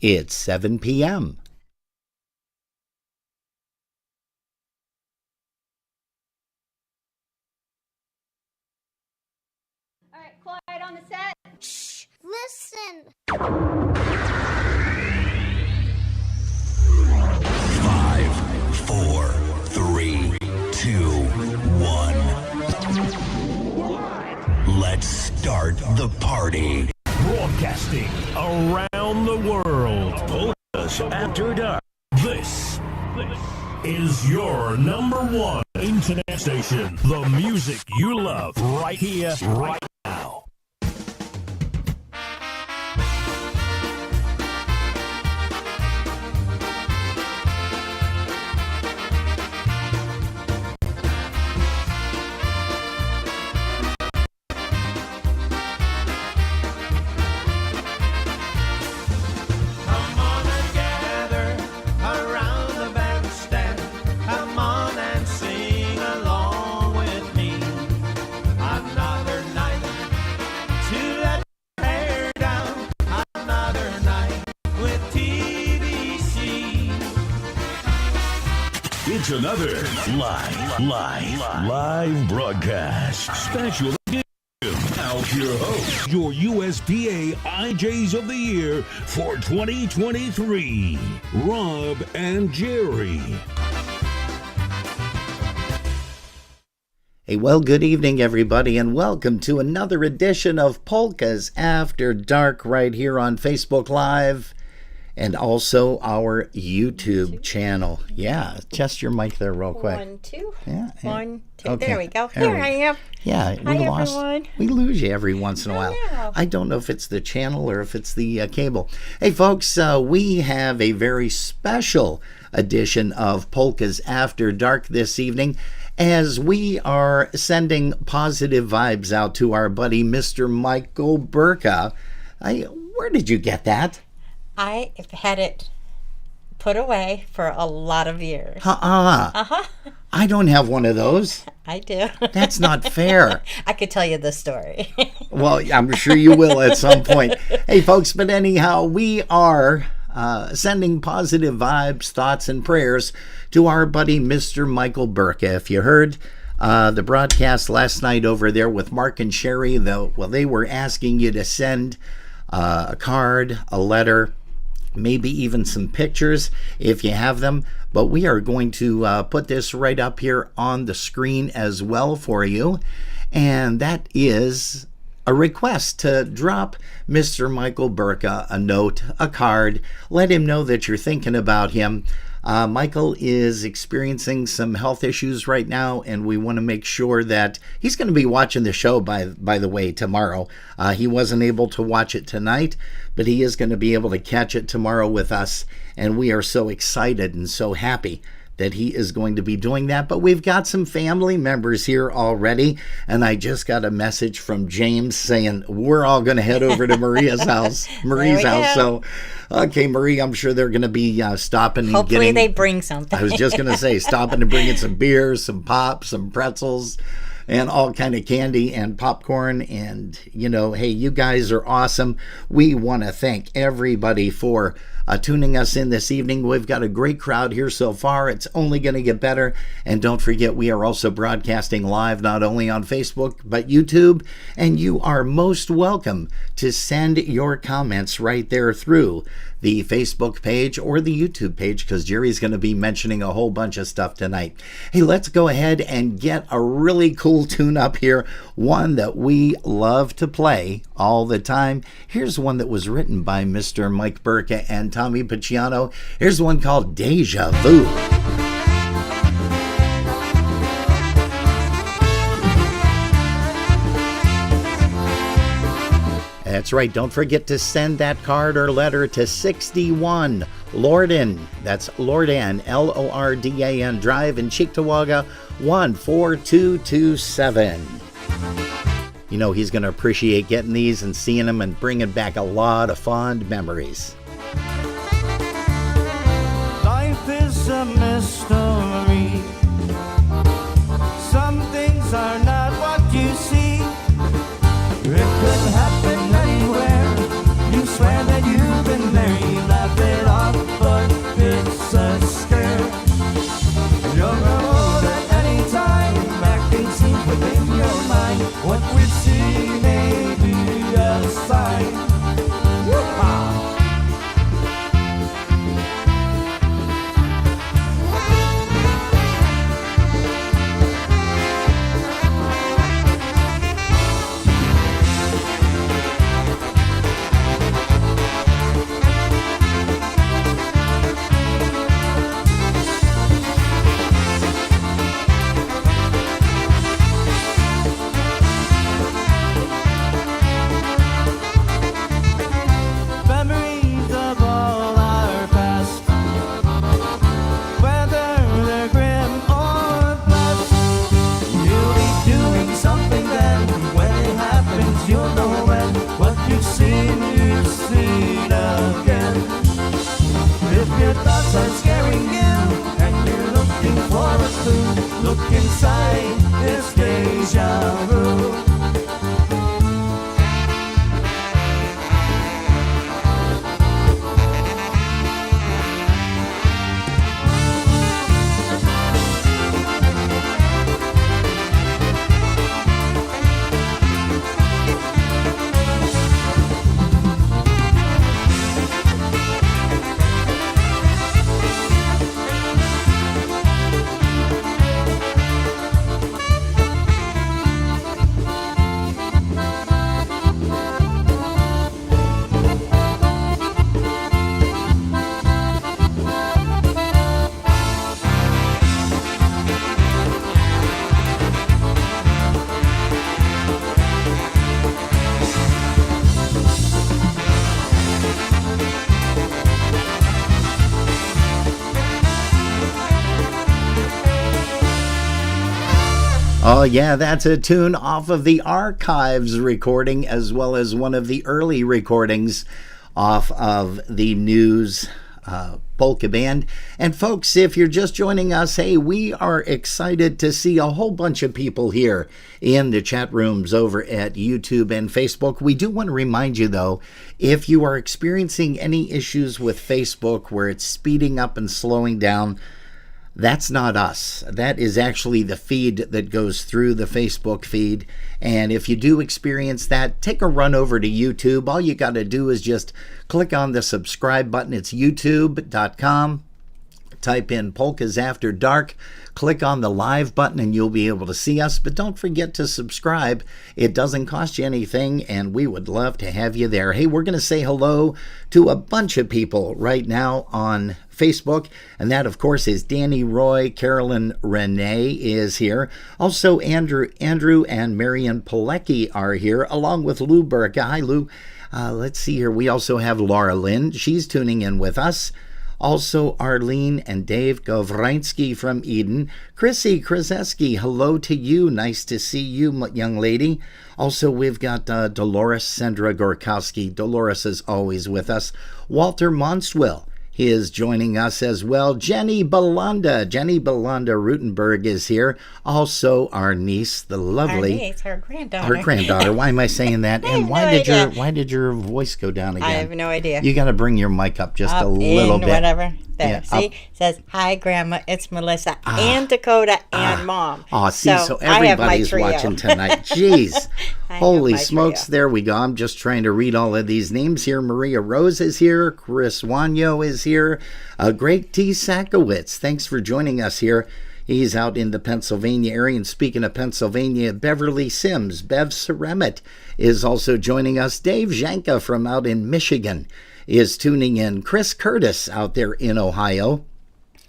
It's 7 p.m. All right, quiet on the set. Shh, listen. 5, 4, 3, 2, 1. Let's start the party. Broadcasting around the world. Polkas After Dark. This is your number one internet station. The music you love right here, right now. It's another live broadcast. Special edition. Now your host, your USPA IJs of the Year for 2023, Rob and Jerry. Hey, well, good evening, everybody, and welcome to another edition of Polkas After Dark right here on Facebook Live. And also our YouTube channel. Yeah, test your mic there real quick. 1, 2. Yeah. 1, 2. Okay. There we go. There Here I am. Yeah, Hi, everyone. We lose you every once in a while. know. I don't know if it's the channel or if it's the cable. Hey, folks, we have a very special edition of Polkas After Dark this evening, as we are sending positive vibes out to our buddy, Mr. Michael Burka. Where did you get that? I have had it put away for a lot of years. Uh-huh. I don't have one of those. I do. That's not fair. I could tell you the story. Well, I'm sure you will at some point. Hey, folks, but anyhow, we are sending positive vibes, thoughts, and prayers to our buddy, Mr. Michael Burka. If you heard the broadcast last night over there with Mark and Sherry, they were asking you to send a card, a letter, maybe even some pictures if you have them. But we are going to put this right up here on the screen as well for you. And that is a request to drop Mr. Michael Burka a note, a card. Let him know that you're thinking about him. Michael is experiencing some health issues right now, and we want to make sure that he's going to be watching the show, by the way, tomorrow. He wasn't able to watch it tonight, but he is going to be able to catch it tomorrow with us, and we are so excited and so happy that he is going to be doing that. But we've got some family members here already, and I just got a message from James saying we're all going to head over to Maria's house. So, okay, Marie, I'm sure they're going to be stopping and Hopefully they bring something. I was just going to say, stopping and bringing some beers, some pop, some pretzels, and all kind of candy and popcorn. And, hey, you guys are awesome. We want to thank everybody for tuning us in this evening. We've got a great crowd here so far. It's only going to get better. And don't forget, we are also broadcasting live, not only on Facebook, but YouTube. And you are most welcome to send your comments right there through the Facebook page or the YouTube page, because Jerry's going to be mentioning a whole bunch of stuff tonight. Hey, let's go ahead and get a really cool tune up here, one that we love to play all the time. Here's one that was written by Mr. Mike Burka and Tommy Pacciano. Here's one called Deja Vu. That's right. Don't forget to send that card or letter to 61 Lordan. That's Lordan, Lordan Drive in Cheektowaga, 14227. You know he's going to appreciate getting these and seeing them and bringing back a lot of fond memories. Life is a mystery. Some things are not what you see. It could happen anywhere. You swear that you've been there. You laugh starts scaring you, and you're looking for a clue. Look inside this deja vu. Oh, yeah, that's a tune off of the Archives recording, as well as one of the early recordings off of the News Polka Band. And folks, if you're just joining us, hey, we are excited to see a whole bunch of people here in the chat rooms over at YouTube and Facebook. We do want to remind you, though, if you are experiencing any issues with Facebook where it's speeding up and slowing down, that's not us. That is actually the feed that goes through the Facebook feed. And if you do experience that, take a run over to YouTube. All you got to do is just click on the subscribe button. It's youtube.com. Type in Polkas After Dark. Click on the live button and you'll be able to see us. But don't forget to subscribe. It doesn't cost you anything, and we would love to have you there. Hey, we're going to say hello to a bunch of people right now on Facebook, and that, of course, is Danny Roy. Carolyn Renee is here. Also, Andrew and Marion Pilecki are here, along with Lou Burka. Hi, Lou. Let's see here. We also have Laura Lynn. She's tuning in with us. Also, Arlene and Dave Govrinsky from Eden. Chrissy Krzeski, hello to you. Nice to see you, young lady. Also, we've got Dolores Sandra Gorkowski. Dolores is always with us. Walter Monswell is joining us as well. Jenny Belanda Rutenberg is here. Also, our niece, the lovely... Our niece, her granddaughter. Her granddaughter. Why am I saying that? And why did your voice go down again? I have no idea. You got to bring your mic up just a little bit. Whatever. There. Yeah, see? It says, hi, Grandma. It's Melissa and Dakota and Mom. Oh, see, so everybody's watching tonight. Jeez. Holy smokes, there we go. I'm just trying to read all of these names here. Maria Rose is here. Chris Wanyo is here. Greg T. Sakowitz, thanks for joining us here. He's out in the Pennsylvania area. And speaking of Pennsylvania, Beverly Sims, Bev Ceremet, is also joining us. Dave Janka from out in Michigan is tuning in. Chris Curtis out there in Ohio.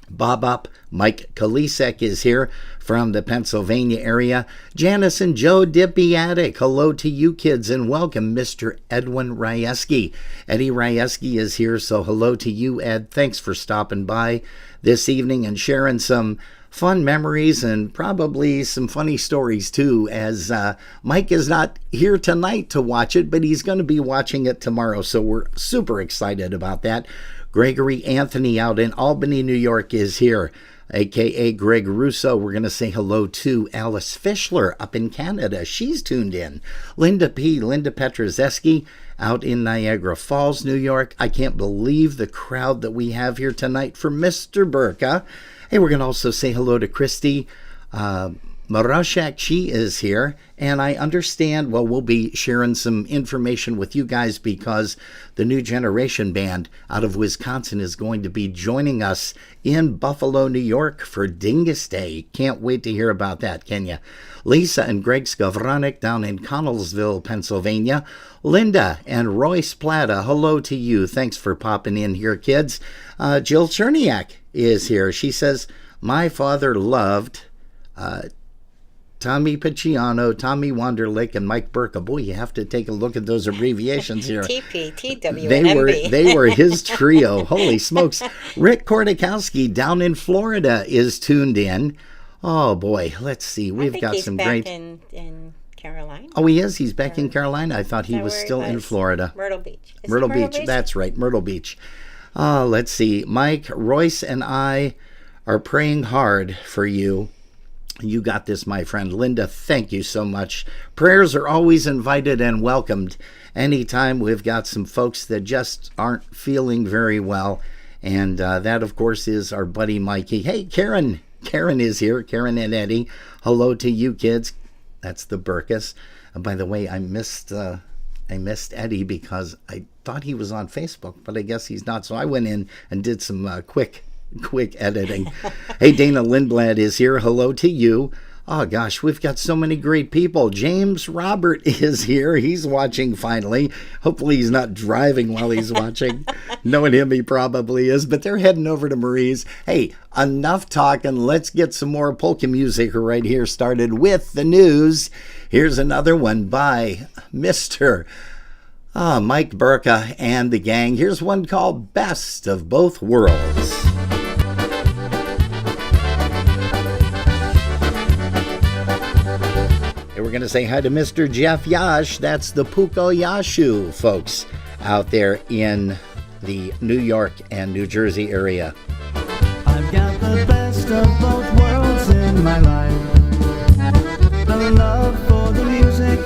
Bob Up, Mike Kalisek is here from the Pennsylvania area. Janice and Joe Dipiatic, hello to you kids, and welcome Mr. Edwin Ryeski. Eddie Ryeski is here, so hello to you, Ed. Thanks for stopping by this evening and sharing some fun memories and probably some funny stories too, as Mike is not here tonight to watch it, but he's going to be watching it tomorrow, so we're super excited about that. Gregory Anthony out in Albany, New York is here, a.k.a. Greg Russo. We're going to say hello to Alice Fischler up in Canada. She's tuned in. Linda Petrozeski out in Niagara Falls, New York. I can't believe the crowd that we have here tonight for Mr. Burka. Hey, we're going to also say hello to Christy Marashak. She is here, and I understand, well, we'll be sharing some information with you guys because the New Generation Band out of Wisconsin is going to be joining us in Buffalo, New York for Dingus Day. Can't wait to hear about that, can you? Lisa and Greg Skowronek down in Connellsville, Pennsylvania. Linda and Royce Plata, hello to you. Thanks for popping in here, kids. Jill Cherniak is here. She says, my father loved Tommy Picciano, Tommy Wanderlick, and Mike Burka. Boy, you have to take a look at those abbreviations here. TP, TW, and MB. They were his trio. Holy smokes. Rick Kordakowski down in Florida is tuned in. Oh, boy. Let's see. We've got some great... in Carolina. Oh, he is? He's back in Carolina? I thought he was still in Florida. Myrtle Beach. Myrtle Beach. That's right. Myrtle Beach. Let's see. Mike, Royce, and I are praying hard for you. You got this, my friend. Linda, thank you so much. Prayers are always invited and welcomed anytime we've got some folks that just aren't feeling very well. And that, of course, is our buddy Mikey. Hey, Karen. Karen is here. Karen and Eddie. Hello to you kids. That's the Burkas. By the way, I missed Eddie because I thought he was on Facebook, but I guess he's not. So I went in and did some quick editing. Hey, Dana Lindblad is here. Hello to you. Oh, gosh, we've got so many great people. James Robert is here. He's watching finally. Hopefully he's not driving while he's watching. Knowing him, he probably is. But they're heading over to Marie's. Hey, enough talking. Let's get some more polka music right here started with the news. Here's another one by Mr. Mike Burka and the gang. Here's one called Best of Both Worlds. We're going to say hi to Mr. Jeff Yash. That's the Puko Yashu folks out there in the New York and New Jersey area. I've got the best of both worlds in my life. The love for the music,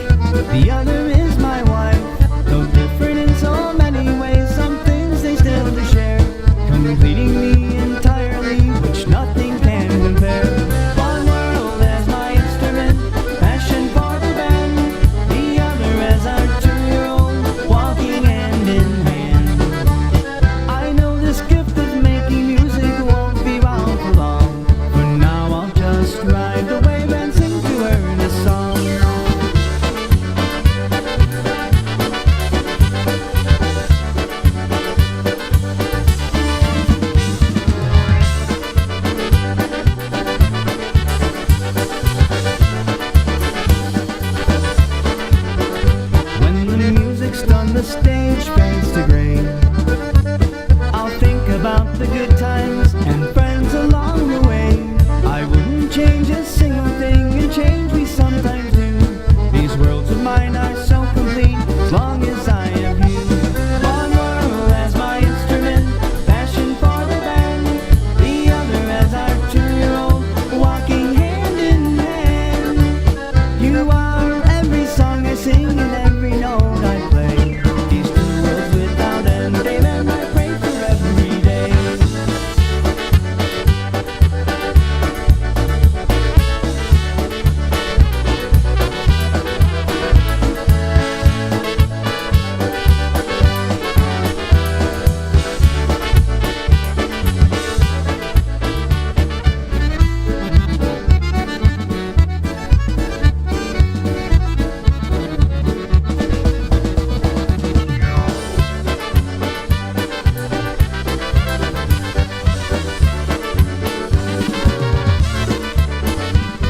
the other is my wife. Though different in so many ways, some things they still do share, completing me entirely, which nothing can compare. One world as my instrument, passion for the band, the other as our 2-year-old, walking hand in hand. I know this gift of making music won't be around for long. For now I'll just ride the wave and sing to her this song. When the music's done, the stage fades to gray. I'll think about the good times and friends along the way. I wouldn't change a single thing, and change we sometimes do. These worlds of mine are so complete as long as I have you. One world as my instrument, passion for the band, the other as our 2-year-old, walking hand in hand. You are every song I sing and every note I play. These 2 worlds without end, amen, I pray for every day.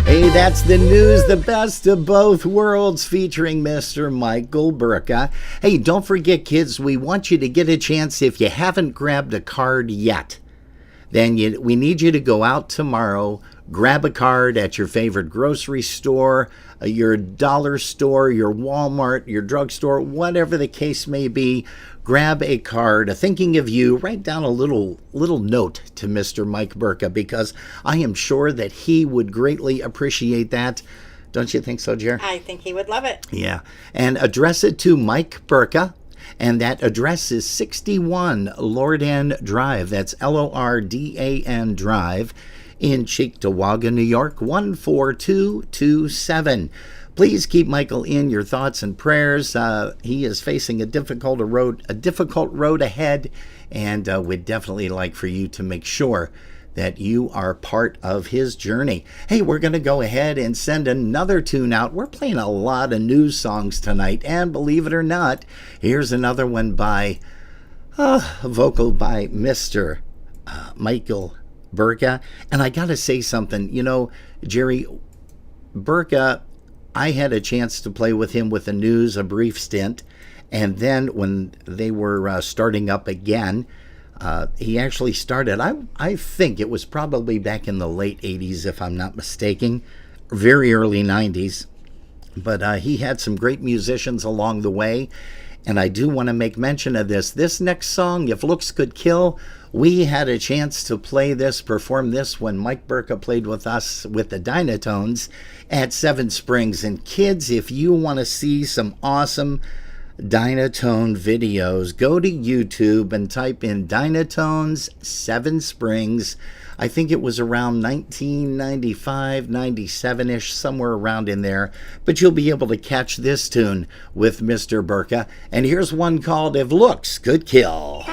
Hey, that's the news, the best of both worlds, featuring Mr. Michael Burka. Hey, don't forget, kids, we want you to get a chance. If you haven't grabbed a card yet, then we need you to go out tomorrow, grab a card at your favorite grocery store, your dollar store, your Walmart, your drugstore, whatever the case may be. Grab a card, thinking of you. Write down a little note to Mr. Mike Burka, because I am sure that he would greatly appreciate that. Don't you think so, Jer? I think he would love it. Yeah. And address it to Mike Burka. And that address is 61 Lordan Drive. That's Lordan Drive in Cheektowaga, New York, 14227. Please keep Michael in your thoughts and prayers. He is facing a difficult road ahead, and we'd definitely like for you to make sure that you are part of his journey. Hey, we're going to go ahead and send another tune out. We're playing a lot of new songs tonight, and believe it or not, here's another one by a vocal by Mr. Michael Burka. And I got to say something, Jerry Burka, I had a chance to play with him with the news, a brief stint, and then when they were starting up again, he actually started, I think it was probably back in the late 80s, if I'm not mistaken, very early 90s, but he had some great musicians along the way, And I do want to make mention of this. This next song, If Looks Could Kill, we had a chance to perform this when Mike Burka played with us with the Dynatones at Seven Springs. And kids, if you want to see some awesome Dynatone videos, go to YouTube and type in Dynatones Seven Springs. I think it was around 1995, 97-ish, somewhere around in there. But you'll be able to catch this tune with Mr. Burka. And here's one called If Looks Could Kill.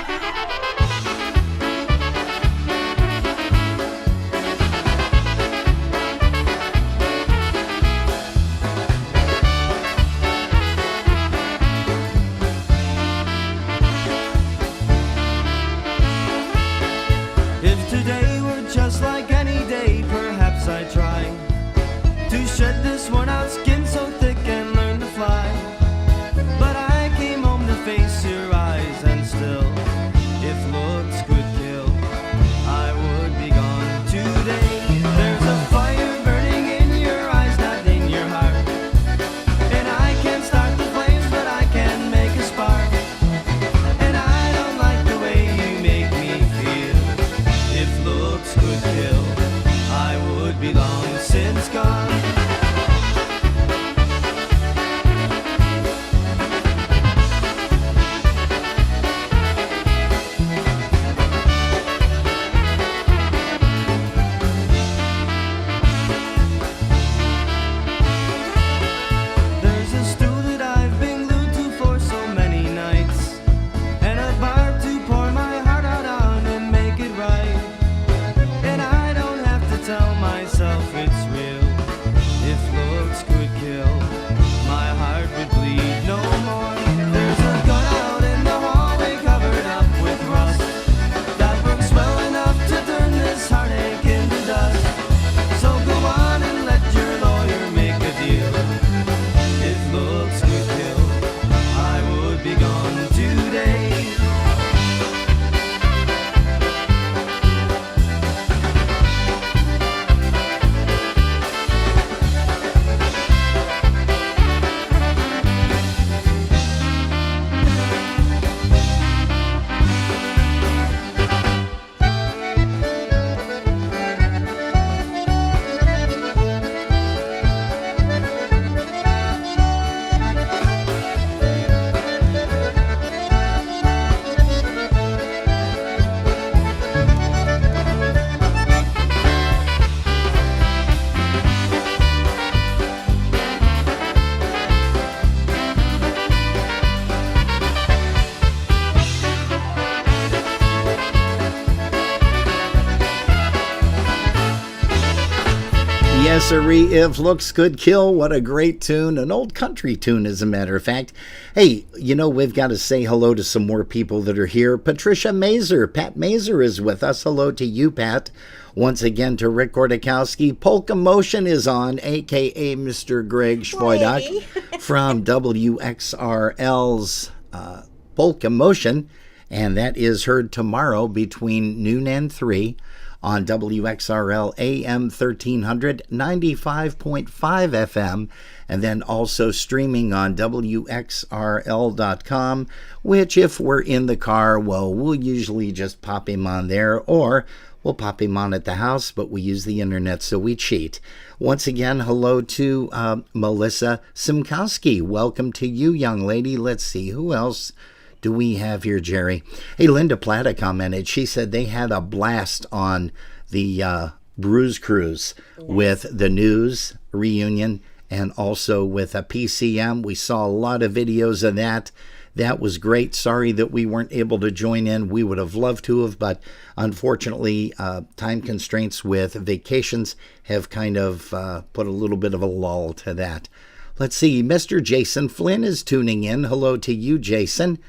Yes, sirree, If Looks Could Kill. What a great tune. An old country tune, as a matter of fact. Hey, you know, we've got to say hello to some more people that are here. Patricia Mazer. Pat Mazer is with us. Hello to you, Pat. Once again to Rick Gordakowski. Polka Motion is on, a.k.a. Mr. Greg Schwoidak from WXRL's Polka Motion. And that is heard tomorrow between noon and 3 on WXRL AM 1300, 95.5 FM, and then also streaming on WXRL.com, which if we're in the car, well, we'll usually just pop him on there, or we'll pop him on at the house, but we use the internet, so we cheat. Once again, hello to Melissa Simkowski. Welcome to you, young lady. Let's see, who else do we have here, Jerry? Hey, Linda Plata commented. She said they had a blast on the Bruise Cruise with the news reunion and also with a PCM. We saw a lot of videos of that. That was great. Sorry that we weren't able to join in. We would have loved to have, but unfortunately, time constraints with vacations have kind of put a little bit of a lull to that. Let's see. Mr. Jason Flynn is tuning in. Hello to you, Jason.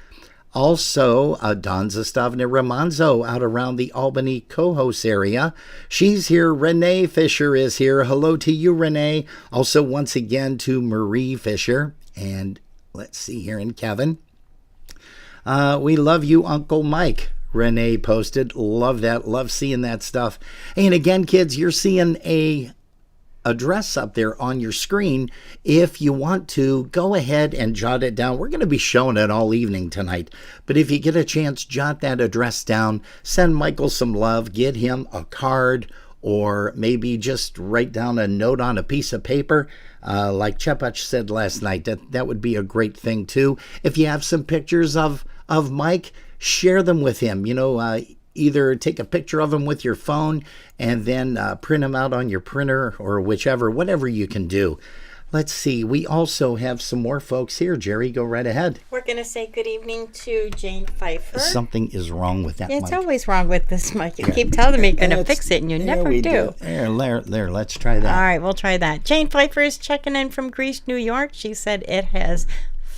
Also, Don Zastavna Ramanzo out around the Albany Cohoes area. She's here. Renee Fisher is here. Hello to you, Renee. Also, once again, to Marie Fisher. And let's see here, and Kevin. We love you, Uncle Mike. Renee posted. Love that. Love seeing that stuff. And again, kids, you're seeing a address up there on your screen. If you want to, go ahead and jot it down. We're going to be showing it all evening tonight. But if you get a chance, jot that address down. Send Michael some love. Get him a card, or maybe just write down a note on a piece of paper. Like Chepach said last night, that would be a great thing too. If you have some pictures of Mike, share them with him. Either take a picture of him with your phone and then print them out on your printer, or whatever you can do. Let's see. We also have some more folks here. Jerry, go right ahead. We're going to say good evening to Jane Pfeiffer. Something is wrong with that mic. It's always wrong with this mic. You keep telling me you're going to fix it, and you never do. There, let's try that. All right, we'll try that. Jane Pfeiffer is checking in from Greece, New York. She said it has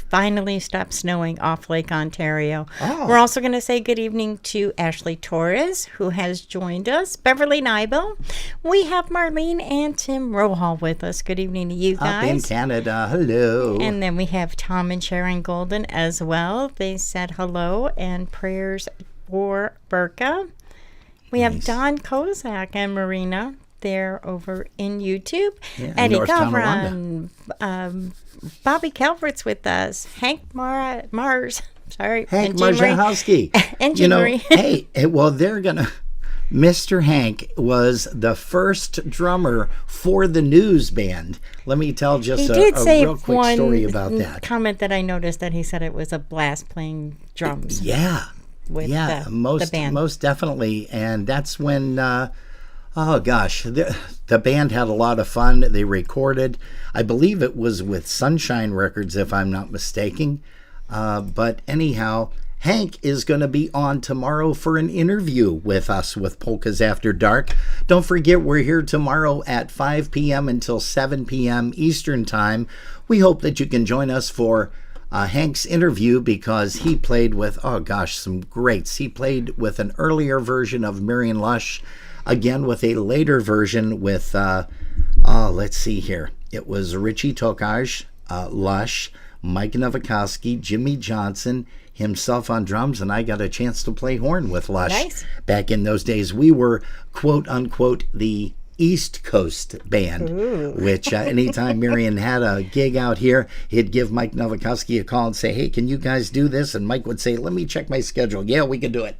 finally stopped snowing off Lake Ontario. Oh. We're also going to say good evening to Ashley Torres, who has joined us. Beverly Nibel. We have Marlene and Tim Rohall with us. Good evening to you guys. Up in Canada. Hello. And then we have Tom and Sharon Golden as well. They said hello and prayers for Burka. We have Don Kozak and Marina. They're over in YouTube. Yeah, Eddie Gavron, Bobby Calvert's with us. Hank Mars. Sorry. Hank Marzahowski. And Jean Marie. They're going to... Mr. Hank was the first drummer for the News Band. Let me tell just a real quick story about that. Comment that I noticed that he said it was a blast playing drums. Yeah. With the band. Most definitely. And that's when... the band had a lot of fun. They recorded, I believe it was with Sunshine Records, if I'm not mistaken. But anyhow, Hank is going to be on tomorrow for an interview with us with Polkas After Dark. Don't forget, we're here tomorrow at 5 p.m. until 7 p.m. Eastern Time. We hope that you can join us for Hank's interview, because he played with, some greats. He played with an earlier version of Marion Lush, again with a later version with, let's see here. It was Richie Tokaj, Lush, Mike Novikowski, Jimmy Johnson, himself on drums, and I got a chance to play horn with Lush. Nice. Back in those days, we were, quote unquote, the East Coast band. Ooh. Which anytime Marion had a gig out here, he'd give Mike Novikowski a call and say, hey, can you guys do this? And Mike would say, let me check my schedule. Yeah, we can do it.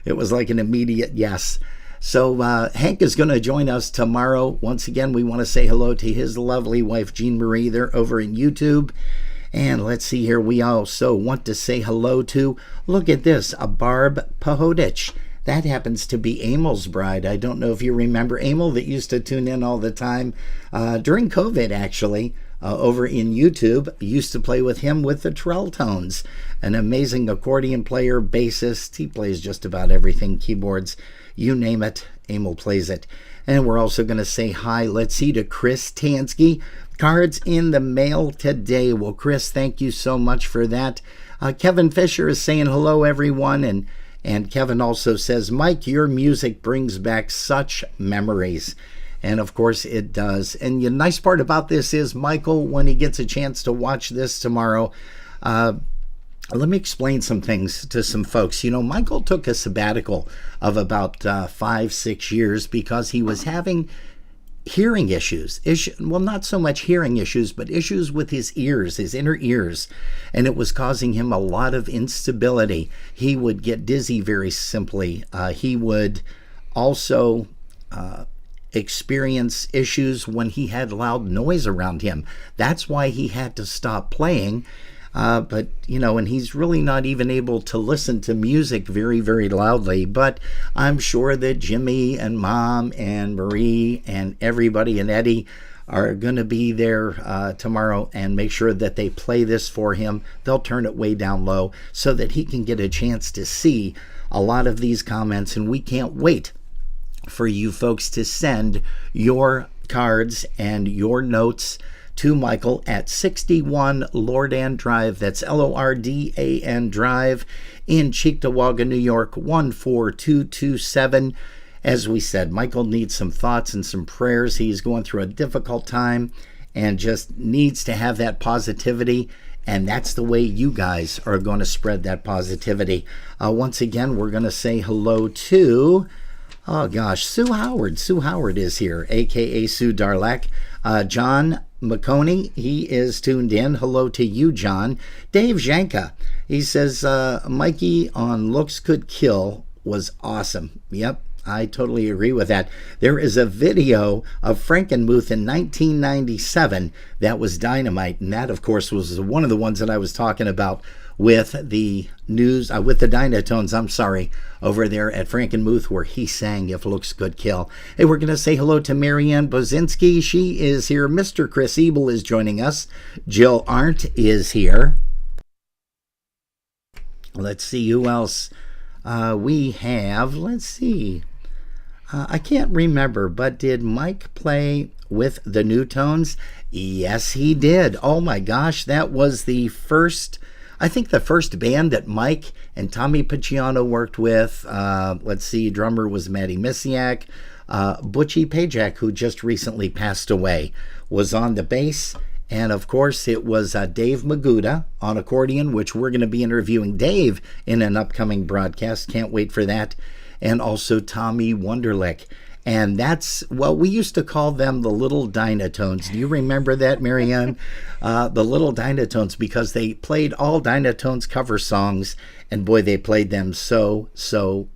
It was like an immediate yes. So Hank is going to join us tomorrow. Once again, we want to say hello to his lovely wife, Jean Marie. They're over in YouTube. And let's see here. We also want to say hello to, look at this, a Barb Pahodich. That happens to be Emil's bride. I don't know if you remember Emil, that used to tune in all the time during COVID, actually, over in YouTube. Used to play with him with the Trell Tones. An amazing accordion player, bassist. He plays just about everything, keyboards. You name it, Emil plays it. And we're also going to say hi, let's see, to Chris Tansky. Cards in the mail today. Well, Chris, thank you so much for that. Kevin Fisher is saying hello, everyone. And Kevin also says, Mike, your music brings back such memories. And of course it does. And the nice part about this is Michael, when he gets a chance to watch this tomorrow, let me explain some things to some folks. Michael took a sabbatical of about 5-6 years because he was having hearing issues. Well, not so much hearing issues, but issues with his ears, his inner ears. And it was causing him a lot of instability. He would get dizzy very simply. He would also experience issues when he had loud noise around him. That's why he had to stop playing. But and he's really not even able to listen to music very, very loudly. But I'm sure that Jimmy and Mom and Marie and everybody and Eddie are going to be there tomorrow and make sure that they play this for him. They'll turn it way down low so that he can get a chance to see a lot of these comments. And we can't wait for you folks to send your cards and your notes to Michael at 61 Lordan Drive. That's Lordan Drive in Cheektowaga, New York, 14227. As we said, Michael needs some thoughts and some prayers. He's going through a difficult time and just needs to have that positivity. And that's the way you guys are going to spread that positivity. Once again, we're going to say hello to... Oh gosh, Sue Howard. Sue Howard is here, aka Sue Darlak. John McConey, he is tuned in. Hello to you, John. Dave Janka, he says, Mikey on Looks Could Kill was awesome. Yep, I totally agree with that. There is a video of Frankenmuth in 1997 that was dynamite, and that, of course, was one of the ones that I was talking about with the news, with the Dynatones, over there at Frankenmuth, where he sang If Looks Could Kill. Hey, we're going to say hello to Marianne Bozinski. She is here. Mr. Chris Ebel is joining us. Jill Arndt is here. Let's see who else we have. Let's see. I can't remember, but did Mike play with the New Tones? Yes, he did. Oh my gosh, that was the first band that Mike and Tommy Picciano worked with. Let's see, drummer was Matty Misiak. Butchie Pajak, who just recently passed away, was on the bass. And of course, it was Dave Maguda on accordion, which we're going to be interviewing Dave in an upcoming broadcast. Can't wait for that. And also Tommy Wunderlich. And that's, well, we used to call them the Little Dynatones. Do you remember that, Marianne? The Little Dynatones, because they played all Dynatones cover songs, and boy, they played them so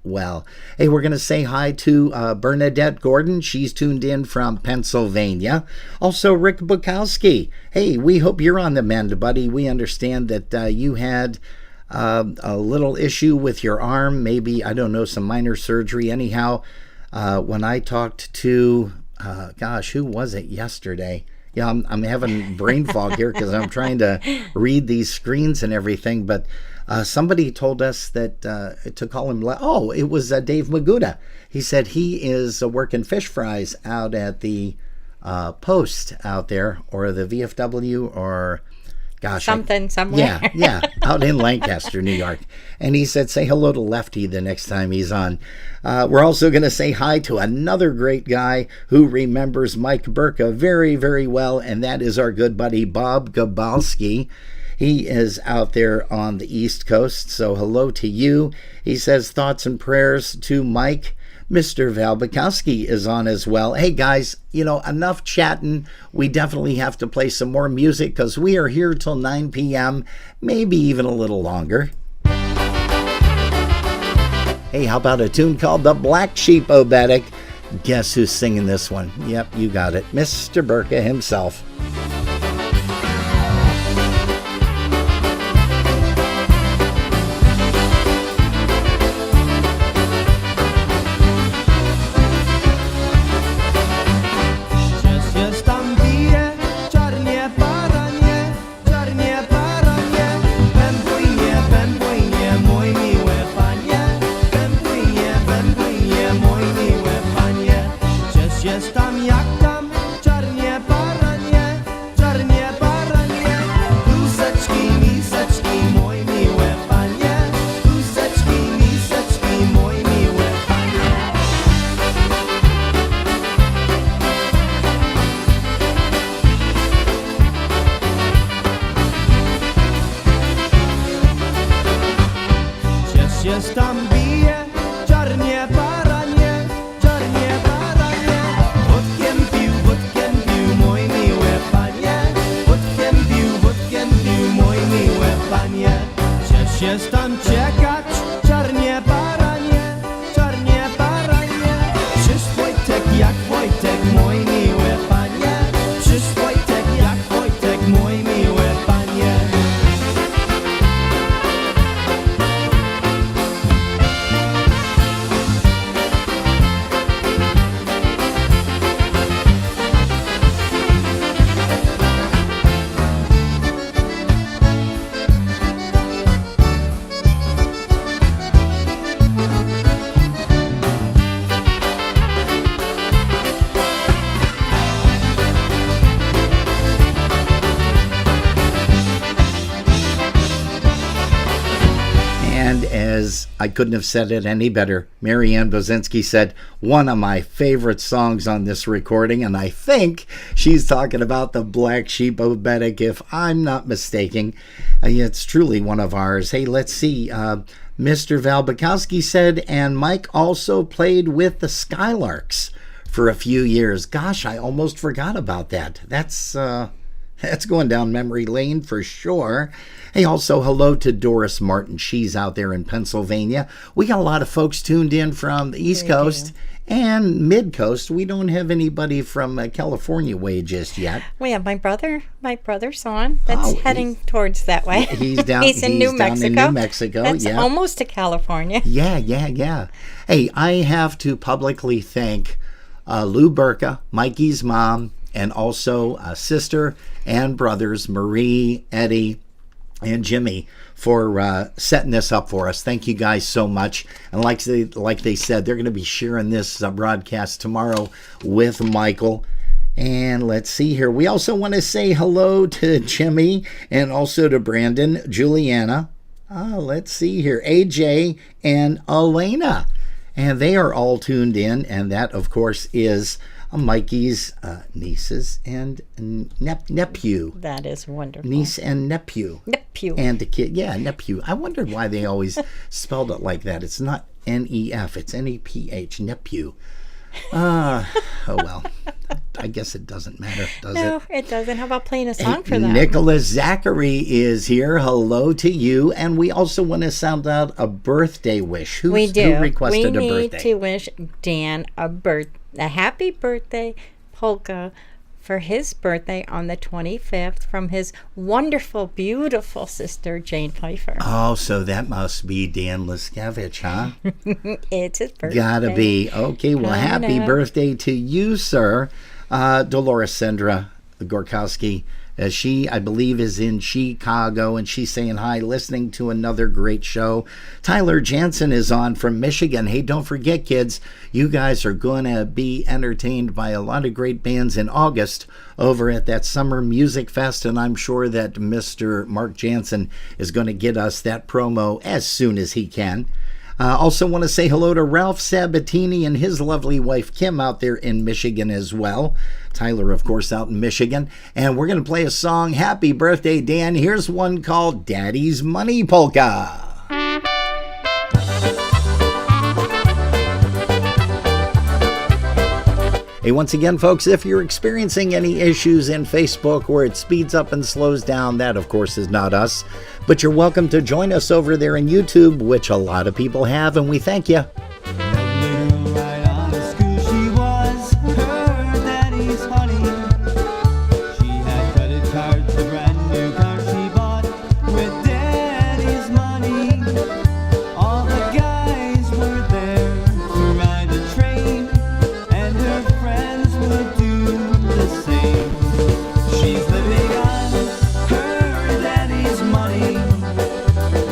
well. Hey, we're going to say hi to Bernadette Gordon. She's tuned in from Pennsylvania. Also, Rick Bukowski. Hey, we hope you're on the mend, buddy. We understand that you had a little issue with your arm, maybe, I don't know, some minor surgery. Anyhow, when I talked to, who was it yesterday? Yeah, I'm having brain fog here because I'm trying to read these screens and everything. But somebody told us that to call him, it was Dave Maguda. He said he is working fish fries out at the Post out there, or the VFW, or somewhere. Yeah, out in Lancaster, New York. And he said, say hello to Lefty the next time he's on. We're also going to say hi to another great guy who remembers Mike Burka very, very well, and that is our good buddy Bob Gabalski. He is out there on the East Coast, so hello to you. He says thoughts and prayers to Mike. Mr. Val Bukowski is on as well. Hey guys, enough chatting. We definitely have to play some more music because we are here till 9 p.m., maybe even a little longer. Hey, how about a tune called The Black Sheep Obetic? Guess who's singing this one? Yep, you got it. Mr. Burka himself. I couldn't have said it any better. Marianne Bozinski said, one of my favorite songs on this recording, and I think she's talking about the Black Sheep Obetic, if I'm not mistaken. It's truly one of ours. Hey, let's see. Mr. Valbakowski said, and Mike also played with the Skylarks for a few years. Gosh, I almost forgot about that. That's going down memory lane for sure. Hey, also hello to Doris Martin. She's out there in Pennsylvania. We got a lot of folks tuned in from the East Coast and Mid Coast. We don't have anybody from California way just yet. We have my brother's son that's heading towards that way. He's down. He's in New Mexico. In New Mexico. That's almost to California. Yeah. Hey, I have to publicly thank Lou Burka, Mikey's mom, and also sister and brothers Marie, Eddie, and Jimmy for setting this up for us. Thank you guys so much. And like they said, they're going to be sharing this broadcast tomorrow with Michael. And let's see here. We also want to say hello to Jimmy and also to Brandon, Juliana. Let's see here. AJ and Elena. And they are all tuned in. And that, of course, is Mikey's nieces and nephew. That is wonderful. Niece and nephew. Nephew. And a kid. Yeah, nephew. I wondered why they always spelled it like that. It's not N-E-F. It's N-E-P-H. Nephew. Oh, well. I guess it doesn't matter, does it? No, it doesn't. How about playing a song for them? Nicholas Zachary is here. Hello to you. And we also want to sound out a birthday wish. Who requested a birthday? We need to wish Dan a happy birthday polka for his birthday on the 25th from his wonderful, beautiful sister, Jane Pfeiffer. Oh, so that must be Dan Liskevich, huh? It's his birthday. Gotta be. Okay, well, happy birthday to you, sir. Dolores Sandra Gorkowski. She, I believe, is in Chicago, and she's saying hi, listening to another great show. Tyler Jansen is on from Michigan. Hey, don't forget, kids, you guys are going to be entertained by a lot of great bands in August over at that Summer Music Fest, and I'm sure that Mr. Mark Jansen is going to get us that promo as soon as he can. Also want to say hello to Ralph Sabatini and his lovely wife Kim out there in Michigan as well. Tyler, of course, out in Michigan. And we're going to play a song. Happy birthday, Dan. Here's one called Daddy's Money Polka. Hey, once again, folks, if you're experiencing any issues in Facebook where it speeds up and slows down, that, of course, is not us. But you're welcome to join us over there in YouTube, which a lot of people have, and we thank you.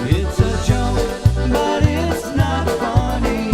It's a joke, but it's not funny.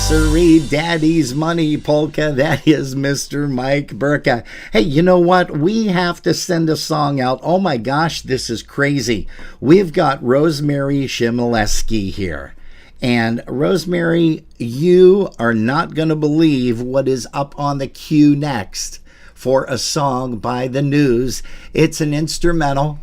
Siree, Daddy's Money Polka. That is Mr. Mike Burka. Hey, you know what? We have to send a song out. Oh my gosh, this is crazy. We've got Rosemary Shimoleski here. And Rosemary, you are not going to believe what is up on the queue next for a song by The News. It's an instrumental.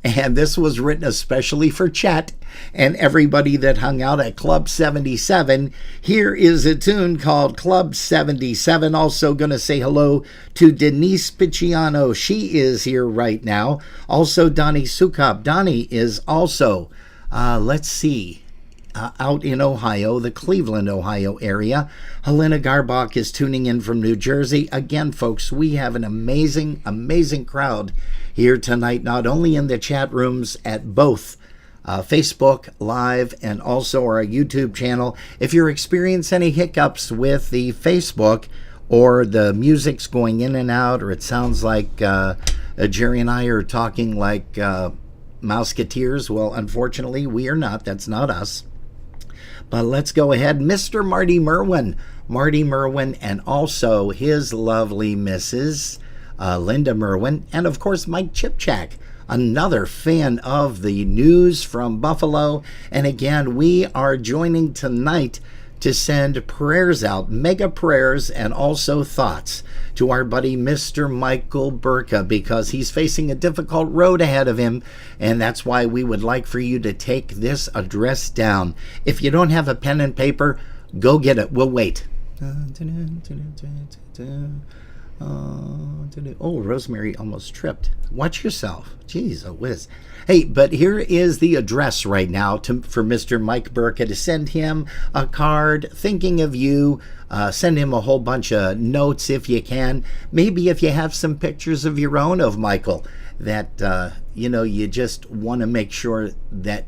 And this was written especially for Chet and everybody that hung out at Club 77. Here is a tune called Club 77. Also going to say hello to Denise Picciano. She is here right now. Also Donnie Sukop. Donnie is also, out in Ohio, the Cleveland, Ohio area. Helena Garbach is tuning in from New Jersey. Again, folks, we have an amazing, amazing crowd here tonight, not only in the chat rooms at both Facebook Live and also our YouTube channel. If you're experiencing any hiccups with the Facebook or the music's going in and out, or it sounds like Jerry and I are talking like Mouseketeers, well, unfortunately, we are not. That's not us. But let's go ahead. Mr. Marty Merwin, and also his lovely Mrs. Linda Merwin, and of course Mike Chipchak, another fan of The News from Buffalo. And again, we are joining tonight to send prayers out, mega prayers, and also thoughts to our buddy Mr. Michael Burka, because he's facing a difficult road ahead of him, and that's why we would like for you to take this address down. If you don't have a pen and paper, go get it. We'll wait. Oh, Rosemary almost tripped. Watch yourself. Jeez, a whiz. Hey, but here is the address right now for Mr. Mike Burka, to send him a card thinking of you. Send him a whole bunch of notes if you can. Maybe if you have some pictures of your own of Michael that, you just want to make sure that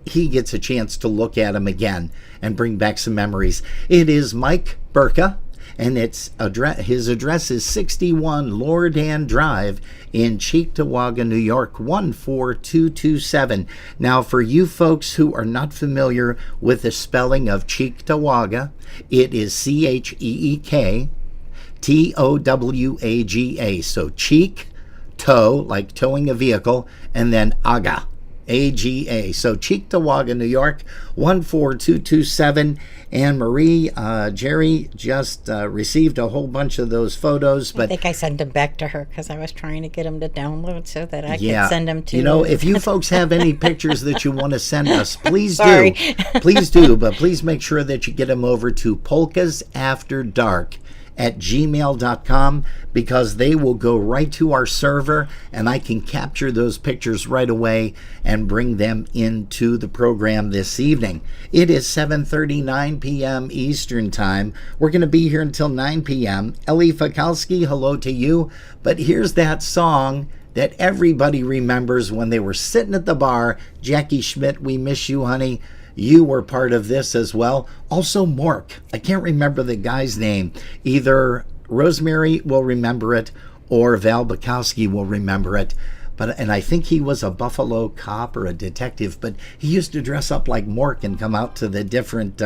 he gets a chance to look at them again and bring back some memories. It is Mike Burka. And his address is 61 Lordan Drive in Cheektowaga, New York, 14227. Now, for you folks who are not familiar with the spelling of Cheektowaga, it is CHEEK-TOWAGA. So cheek, toe, like towing a vehicle, and then aga. AGA. So Cheektowaga, New York, 14227. Anne Marie, Jerry just received a whole bunch of those photos, but I think I sent them back to her because I was trying to get them to download so that I could send them to if you folks have any pictures that you want to send us, please do. Please do, but please make sure that you get them over to polkasafterdark@gmail.com, because they will go right to our server and I can capture those pictures right away and bring them into the program this evening. It is 7:39 p.m. Eastern Time. We're going to be here until 9 p.m. Ellie Fakalski, hello to you. But here's that song that everybody remembers when they were sitting at the bar. Jackie Schmidt, we miss you, honey. You were part of this as well. Also, Mork. I can't remember the guy's name. Either Rosemary will remember it or Val Bukowski will remember it. And I think he was a Buffalo cop or a detective, but he used to dress up like Mork and come out to the different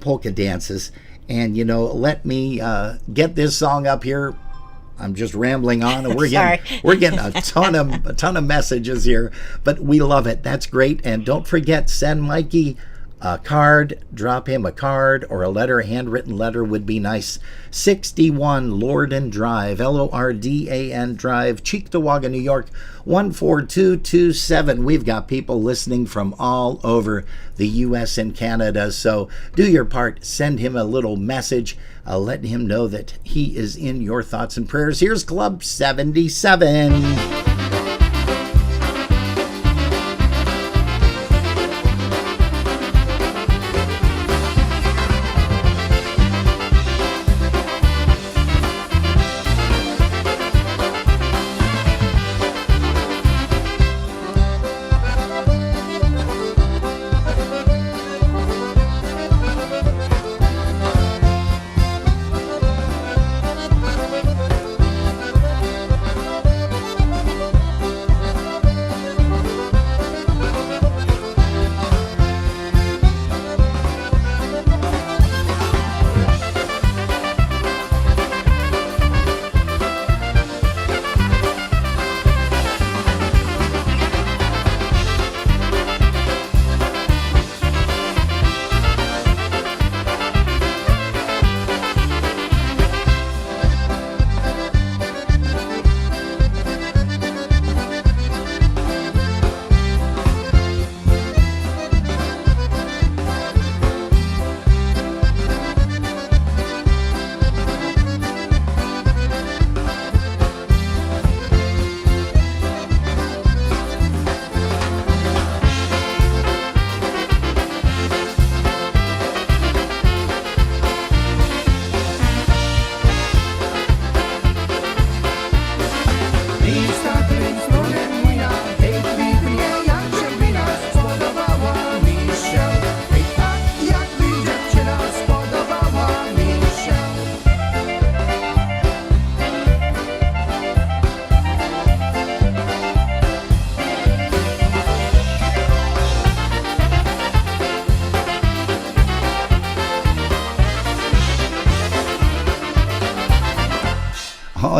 polka dances. And, let me get this song up here. I'm just rambling on, and we're getting a ton of messages here, but we love it. That's great. And don't forget, send Mikey a card, drop him a card or a letter. A handwritten letter would be nice. 61 Lordan Drive, Lordan Drive, Cheektowaga, New York, 14227. We've got people listening from all over the U.S. and Canada, so do your part. Send him a little message, letting him know that he is in your thoughts and prayers. Here's Club 77.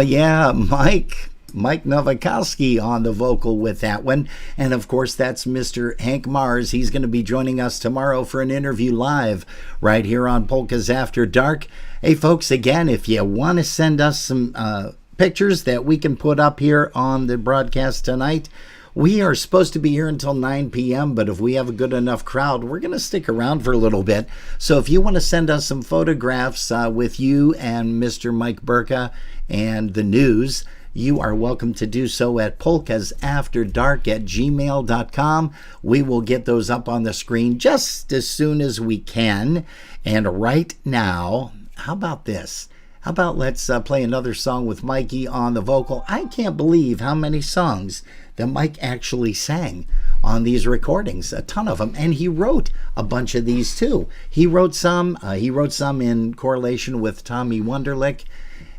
yeah, Mike Nowakowski on the vocal with that one. And of course, that's Mr. Hank Mars. He's going to be joining us tomorrow for an interview live right here on Polkas After Dark. Hey, folks, again, if you want to send us some pictures that we can put up here on the broadcast tonight, we are supposed to be here until 9 p.m., but if we have a good enough crowd, we're going to stick around for a little bit. So if you want to send us some photographs with you and Mr. Mike Burka and the news, you are welcome to do so at polkasafterdark@gmail.com. We will get those up on the screen just as soon as we can. And right now, how about this? How about let's play another song with Mikey on the vocal. I can't believe how many songs that Mike actually sang on these recordings, a ton of them. And he wrote a bunch of these too. He wrote some in correlation with Tommy Wunderlich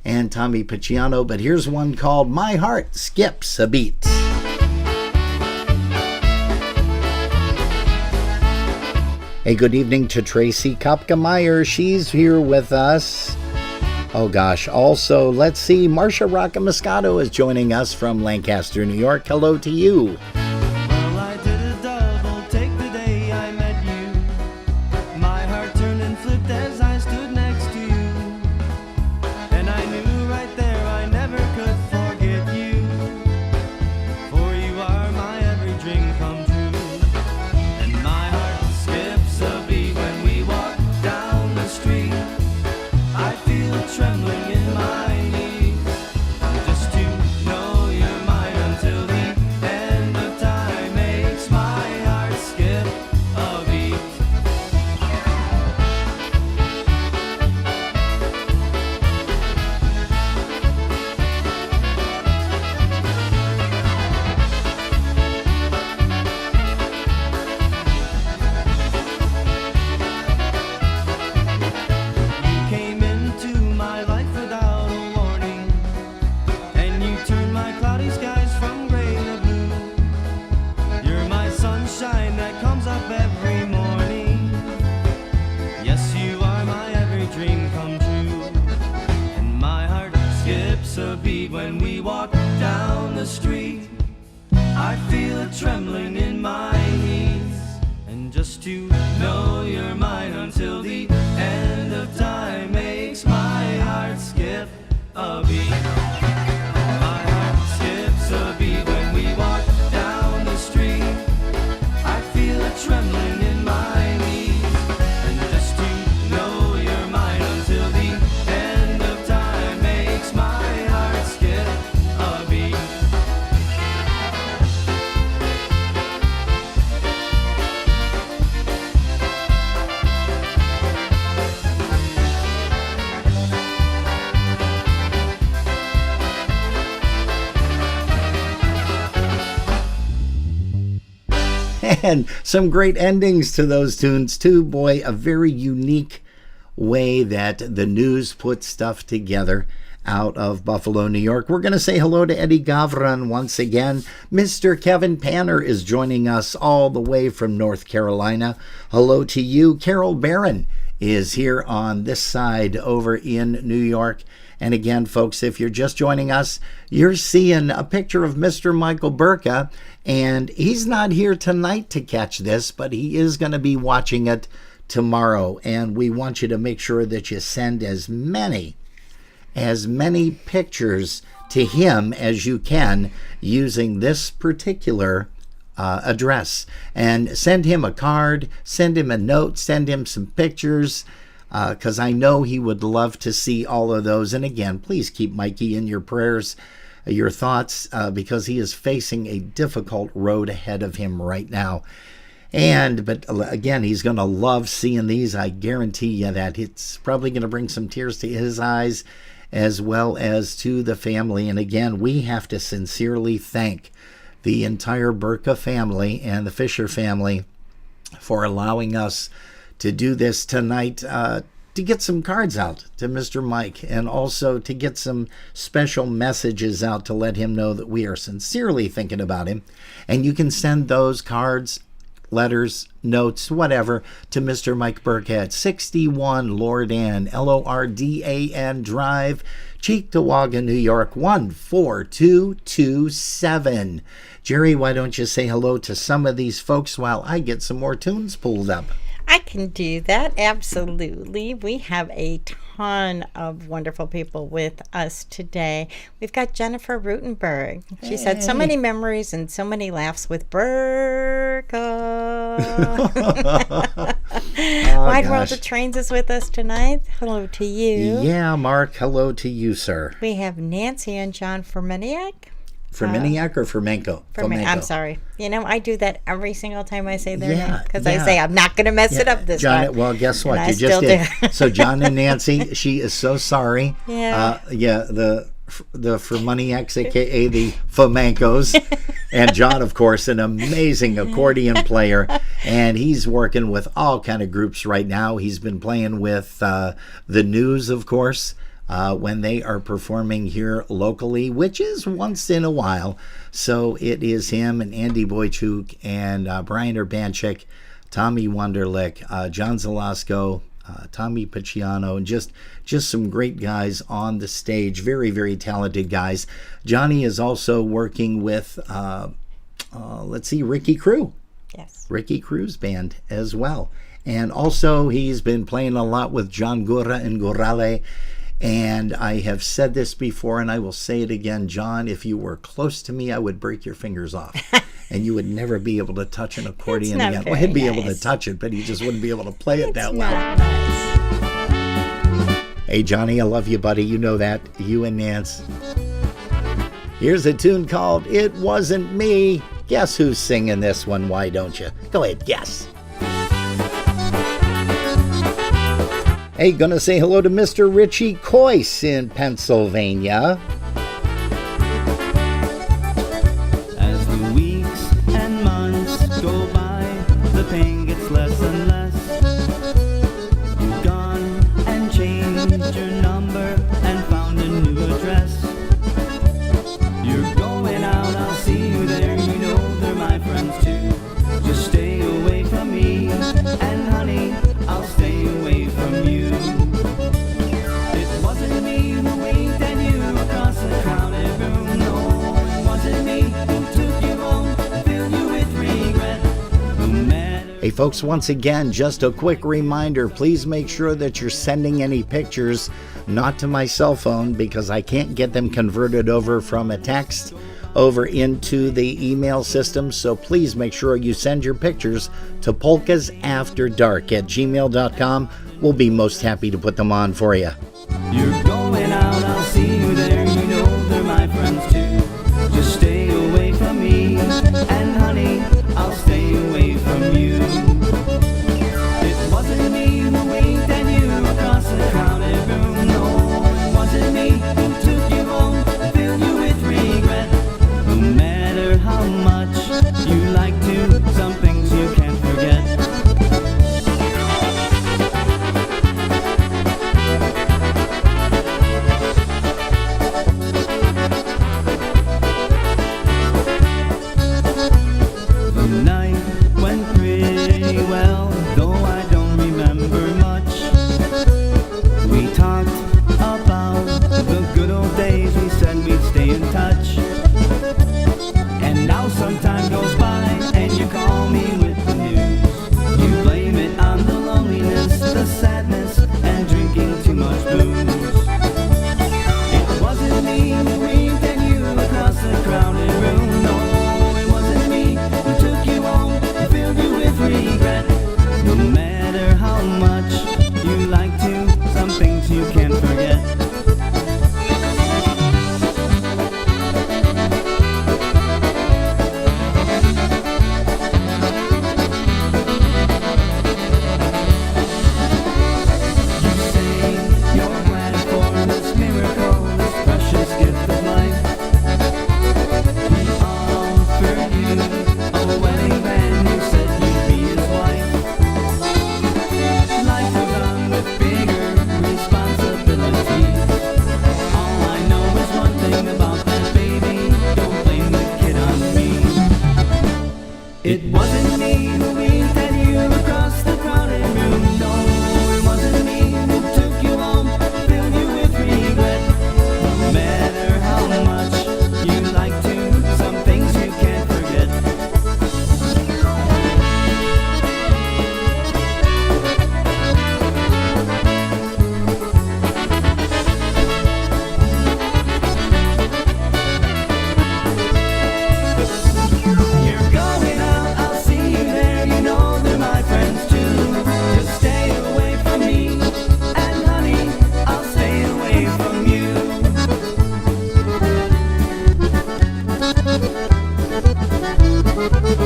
and Tommy Picciano, but here's one called My Heart Skips a Beat. Hey, good evening to Tracy Kopka-Meyer. She's here with us. Oh gosh, also, let's see, Marcia Rocca-Moscato is joining us from Lancaster, New York. Hello to you. Well, I did a double take the day I met you. My heart turned and flipped as I stood next to you. And I knew right there I never could forget you. For you are my every dream come true. And my heart skips a beat when we walk down the street. I feel a trembling in my knees, just to know you're mine until the end of time makes my heart skip a beat. You came into my life without a warning, and you turned my cloudy skies from gray to blue. You're my sunshine that comes up every morning. Yes, you are my every dream come true. And my heart skips a beat when we walk down the street. I feel a trembling in my knees, and just to know you're mine until the end of time makes my heart skip a beat. My heart skips a beat when we walk down the street. I feel a trembling in my knees, and just to know you're mine until the end of time makes my heart skip a beat. And some great endings to those tunes too. Boy, a very unique way that the news puts stuff together out of Buffalo, New York. We're going to say hello to Eddie Gavran once again. Mr. Kevin Panner is joining us all the way from North Carolina. Hello to you. Carol Barron is here on this side over in New York. And again, folks, if you're just joining us, you're seeing a picture of Mr. Michael Burka, and he's not here tonight to catch this, but he is going to be watching it tomorrow. And we want you to make sure that you send as many pictures to him as you can using this particular address. And send him a card, send him a note, send him some pictures, because I know he would love to see all of those. And again, please keep Mikey in your prayers, your thoughts, because he is facing a difficult road ahead of him right now. But again, he's going to love seeing these. I guarantee you that it's probably going to bring some tears to his eyes as well as to the family. And again, we have to sincerely thank the entire Burka family and the Fisher family for allowing us to do this tonight, to get some cards out to Mr. Mike, and also to get some special messages out to let him know that we are sincerely thinking about him. And you can send those cards letters, notes, whatever, to Mr. Mike Burka at 61 Lordan, Lordan Drive, Cheektowaga, New York, 14227. Jerry, why don't you say hello to some of these folks while I get some more tunes pulled up? I can do that, absolutely. We have a ton of wonderful people with us today. We've got Jennifer Rutenberg. She said so many memories and so many laughs with Burka. Wide World of Trains is with us tonight. Hello to you. Yeah, Mark, hello to you, sir. We have Nancy and John Fermeniak. Fermeniak or Fermenko? I'm sorry. You know, I do that every single time I say their name because yeah. I say I'm not going to mess it up this John, time. well, guess what? And You I just still did. do. So John and Nancy, she is so sorry. Yeah. The Fermeniaks, a.k.a. the Fomankos. And John, of course, an amazing accordion player. And he's working with all kind of groups right now. He's been playing with the News, of course. When they are performing here locally, which is once in a while. So it is him and Andy Boychuk and Brian Urbanchik, Tommy Wunderlich, John Zalasko, Tommy Picciano, and just some great guys on the stage. Very, very talented guys. Johnny is also working with, Ricky Crew. Yes. Ricky Crew's band as well. And also he's been playing a lot with John Gura and Gorale. And I have said this before, and I will say it again, John, if you were close to me, I would break your fingers off. And you would never be able to touch an accordion again. Well, he'd be able to touch it, but he just wouldn't be able to play it that well. Nice. Hey, Johnny, I love you, buddy. You know that. You and Nance. Here's a tune called It Wasn't Me. Guess who's singing this one? Why don't you? Go ahead, guess. Hey, gonna say hello to Mr. Richie Coyce in Pennsylvania. As the weeks and months go by, the pain gets less and less. You've gone and changed your number and found a new address. You're going out, I'll see you there. You know they're my friends too. Just stay away from me, and honey, I'll stay away from you. It wasn't me who winked at you across the crowded room. No, it wasn't me who took you home, filled you with regret. No matter. Hey folks, once again, just a quick reminder, please make sure that you're sending any pictures not to my cell phone because I can't get them converted over from a text over into the email system. So please make sure you send your pictures to polkasafterdark@gmail.com. We'll be most happy to put them on for you. You're going out, I'll see you there. You know they're my friends too. Just stay away from me, and honey, I'll stay away from you. It wasn't me who winked at you across the crowded room. No, it wasn't me who took you home, filled you with regret. No matter how much you like to, some things you can't forget. The night went pretty well, though I don't remember much. We talked about the good old days, we said we'd stay in touch. And now some time goes by and you call me with the news. You blame it on the loneliness, the sadness, and drinking too much booze. It wasn't me who winked at you across the crowded room. No, it wasn't me who took you home and filled you with regret. No matter how much you like to, some things you can't forget. You're glad for this miracle, this precious gift of life. He offered you a wedding band, you said you'd be his wife. Life goes on with bigger responsibilities. All I know is one thing about that baby, don't blame the kid on me. It wasn't me who Oh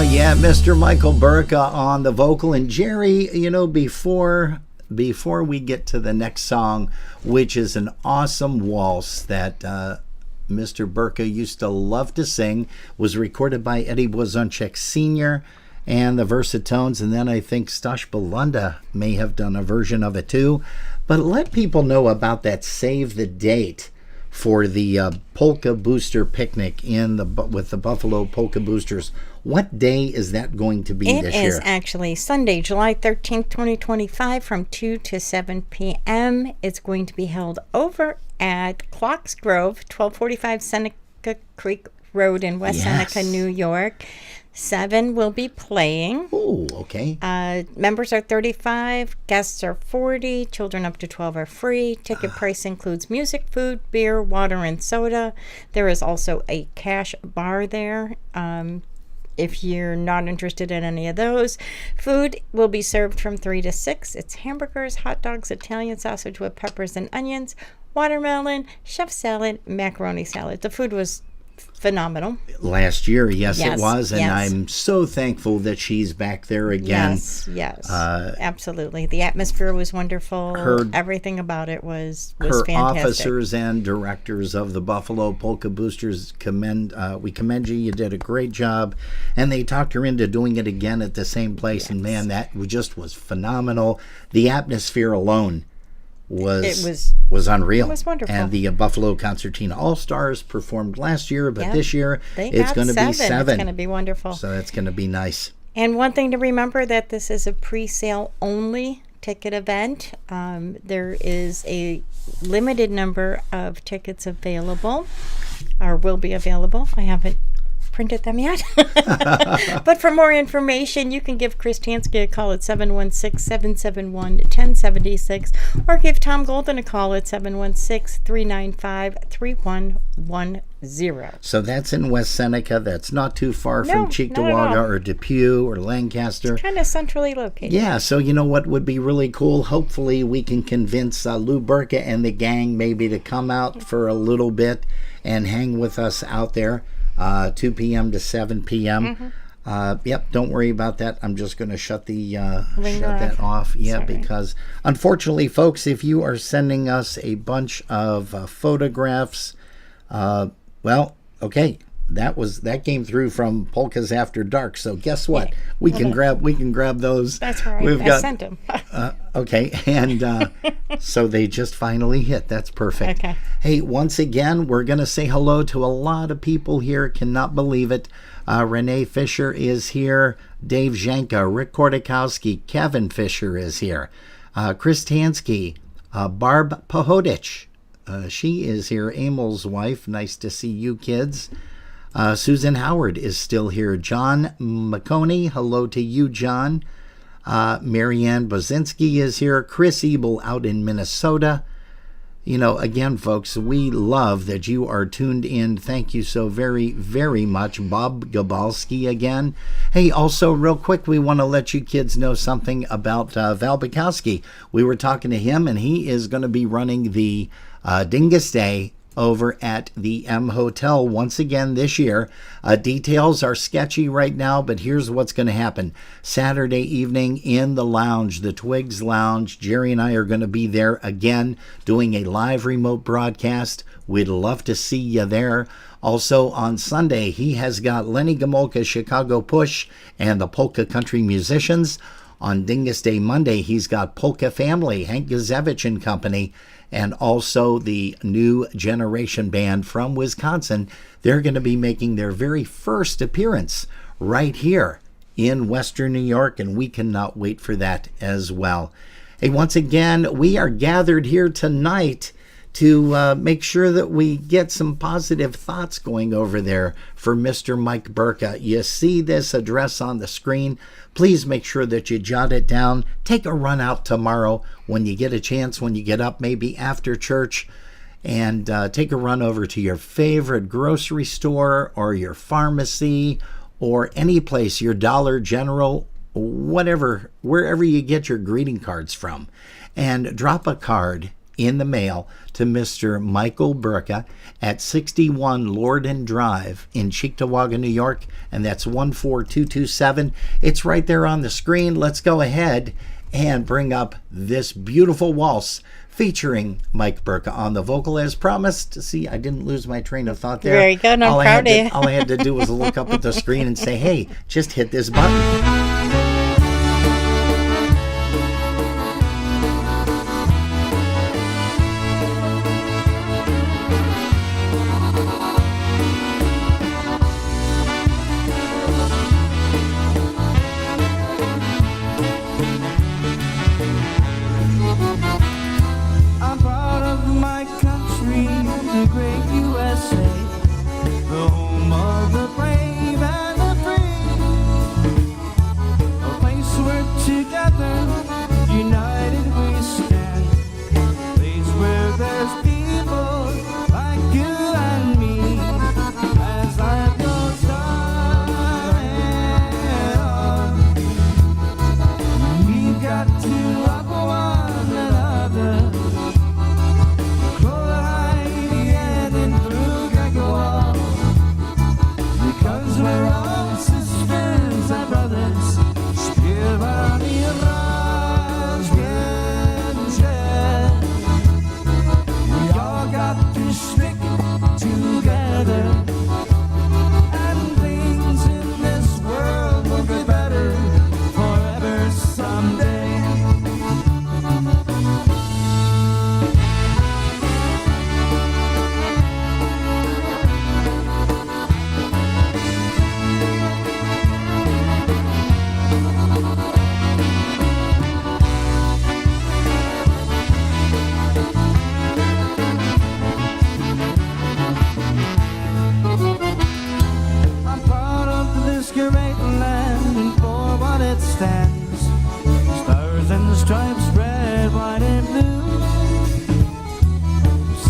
yeah, Mr. Michael Burka on the vocal. And Jerry, you know, before we get to the next song, which is an awesome waltz that Mr. Burka used to love to sing, was recorded by Eddie Wozonchek Sr. and the Versatones, and then I think Stash Belunda may have done a version of it too. But let people know about that save the date for the Polka Booster Picnic with the Buffalo Polka Boosters. What day is that going to be this year? It is actually Sunday, July 13th, 2025, from 2 to 7 p.m. It's going to be held over at Clocks Grove, 1245 Seneca Creek Road in West Seneca, New York. 7 will be playing. Oh, okay. Members are 35, guests are 40, children up to 12 are free. Ticket price includes music, food, beer, water, and soda. There is also a cash bar there. If you're not interested in any of those, food will be served from 3 to 6. It's hamburgers, hot dogs, Italian sausage with peppers and onions, watermelon, chef salad, macaroni salad. The food was phenomenal. Last year, yes, it was, and I'm so thankful that she's back there again. Yes, absolutely. The atmosphere was wonderful. Everything about it was fantastic. Officers and directors of the Buffalo Polka Boosters we commend you. You did a great job, and they talked her into doing it again at the same place. And man, that just was phenomenal. The atmosphere alone was unreal. It was wonderful. And the Buffalo Concertina All-Stars performed last year, but this year it's going to be 7. It's going to be wonderful. So that's going to be nice. And one thing to remember, that this is a pre-sale only ticket event. There is a limited number of tickets available, or will be available. I haven't printed them yet. But for more information, you can give Chris Tansky a call at 716-771-1076, or give Tom Golden a call at 716-395-3110. So that's in West Seneca. That's not too far from Cheektowaga or Depew or Lancaster. It's kind of centrally located. Yeah, so you know what would be really cool? Hopefully we can convince Lou Burka and the gang maybe to come out for a little bit and hang with us out there. 2 p.m. to 7 p.m. Yep, don't worry about that. I'm just going to shut that off. Yeah, sorry. Because unfortunately, folks, if you are sending us a bunch of photographs, well, okay, that came through from Polkas After Dark. So guess what? We can grab those. That's right. I sent them. Okay, and so they just finally hit. That's perfect. Okay. Hey, once again, we're going to say hello to a lot of people here. Cannot believe it. Renee Fisher is here. Dave Zhanka, Rick Kordakowski, Kevin Fisher is here. Chris Tansky, Barb Pahodich. She is here. Emil's wife. Nice to see you kids. Susan Howard is still here. John McConey, hello to you, John. Marianne Bozinski is here. Chris Ebel out in Minnesota. You know, again, folks, we love that you are tuned in. Thank you so very, very much. Bob Gabalski again. Hey, also, real quick, we want to let you kids know something about Val Bukowski. We were talking to him, and he is going to be running the Dingus Day over at the M Hotel once again this year. Details are sketchy right now, but here's what's going to happen. Saturday evening in the lounge, the Twigs Lounge, Jerry and I are going to be there again doing a live remote broadcast. We'd love to see you there. Also on Sunday, he has got Lenny Gomolka's Chicago Push and the Polka Country Musicians. On Dingus Day Monday, he's got Polka Family, Hank Gazevich and Company, and also the New Generation Band from Wisconsin. They're going to be making their very first appearance right here in Western New York, and we cannot wait for that as well. Hey, once again, we are gathered here tonight to make sure that we get some positive thoughts going over there for Mr. Mike Burka. You see this address on the screen. Please make sure that you jot it down. Take a run out tomorrow when you get a chance, when you get up, maybe after church, and take a run over to your favorite grocery store or your pharmacy or any place, your Dollar General, whatever, wherever you get your greeting cards from, and drop a card in the mail to Mr. Michael Burka at 61 Lorden Drive in Cheektowaga, New York, and that's 14227. It's right there on the screen. Let's go ahead and bring up this beautiful waltz featuring Mike Burka on the vocal as promised. See, I didn't lose my train of thought there. Very good. I'm proud of you. All I had to do was look up at the screen and say, hey, just hit this button. I'm proud of my country, the great USA, the home of the brave and the free, a place where together, united we stand, a place where there's people like you and me, as life goes on, we've got to love one another. Because we're all sisters and brothers, śpiewamy razem. We all got to stick together, and things in this world will get better forever someday. I'm proud of this great land and for what it stands. Stars and stripes, red, white, and blue.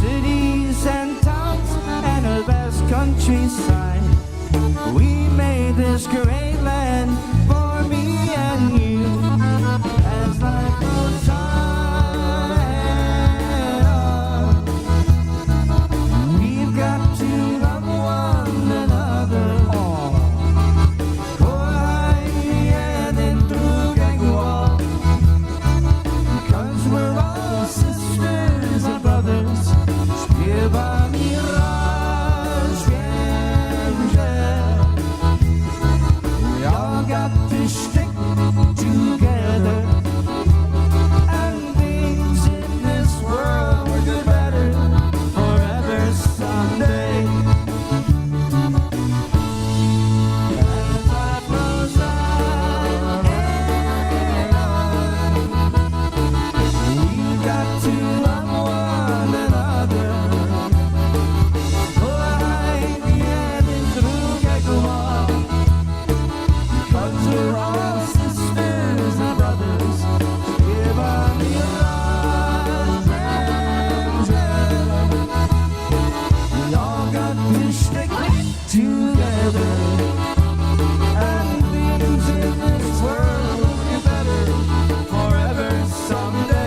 Cities and towns and a vast countryside. We made this great land for me and you. As life goes on, we've got to love one another. Because we're all sisters and brothers, śpiewamy razem. We all got to stick together, and things in this world will get better forever someday. As life goes on, we've got to love one another. Because we're all sisters and brothers, śpiewamy razem. We all got to stick together, and things in this world will get better forever someday.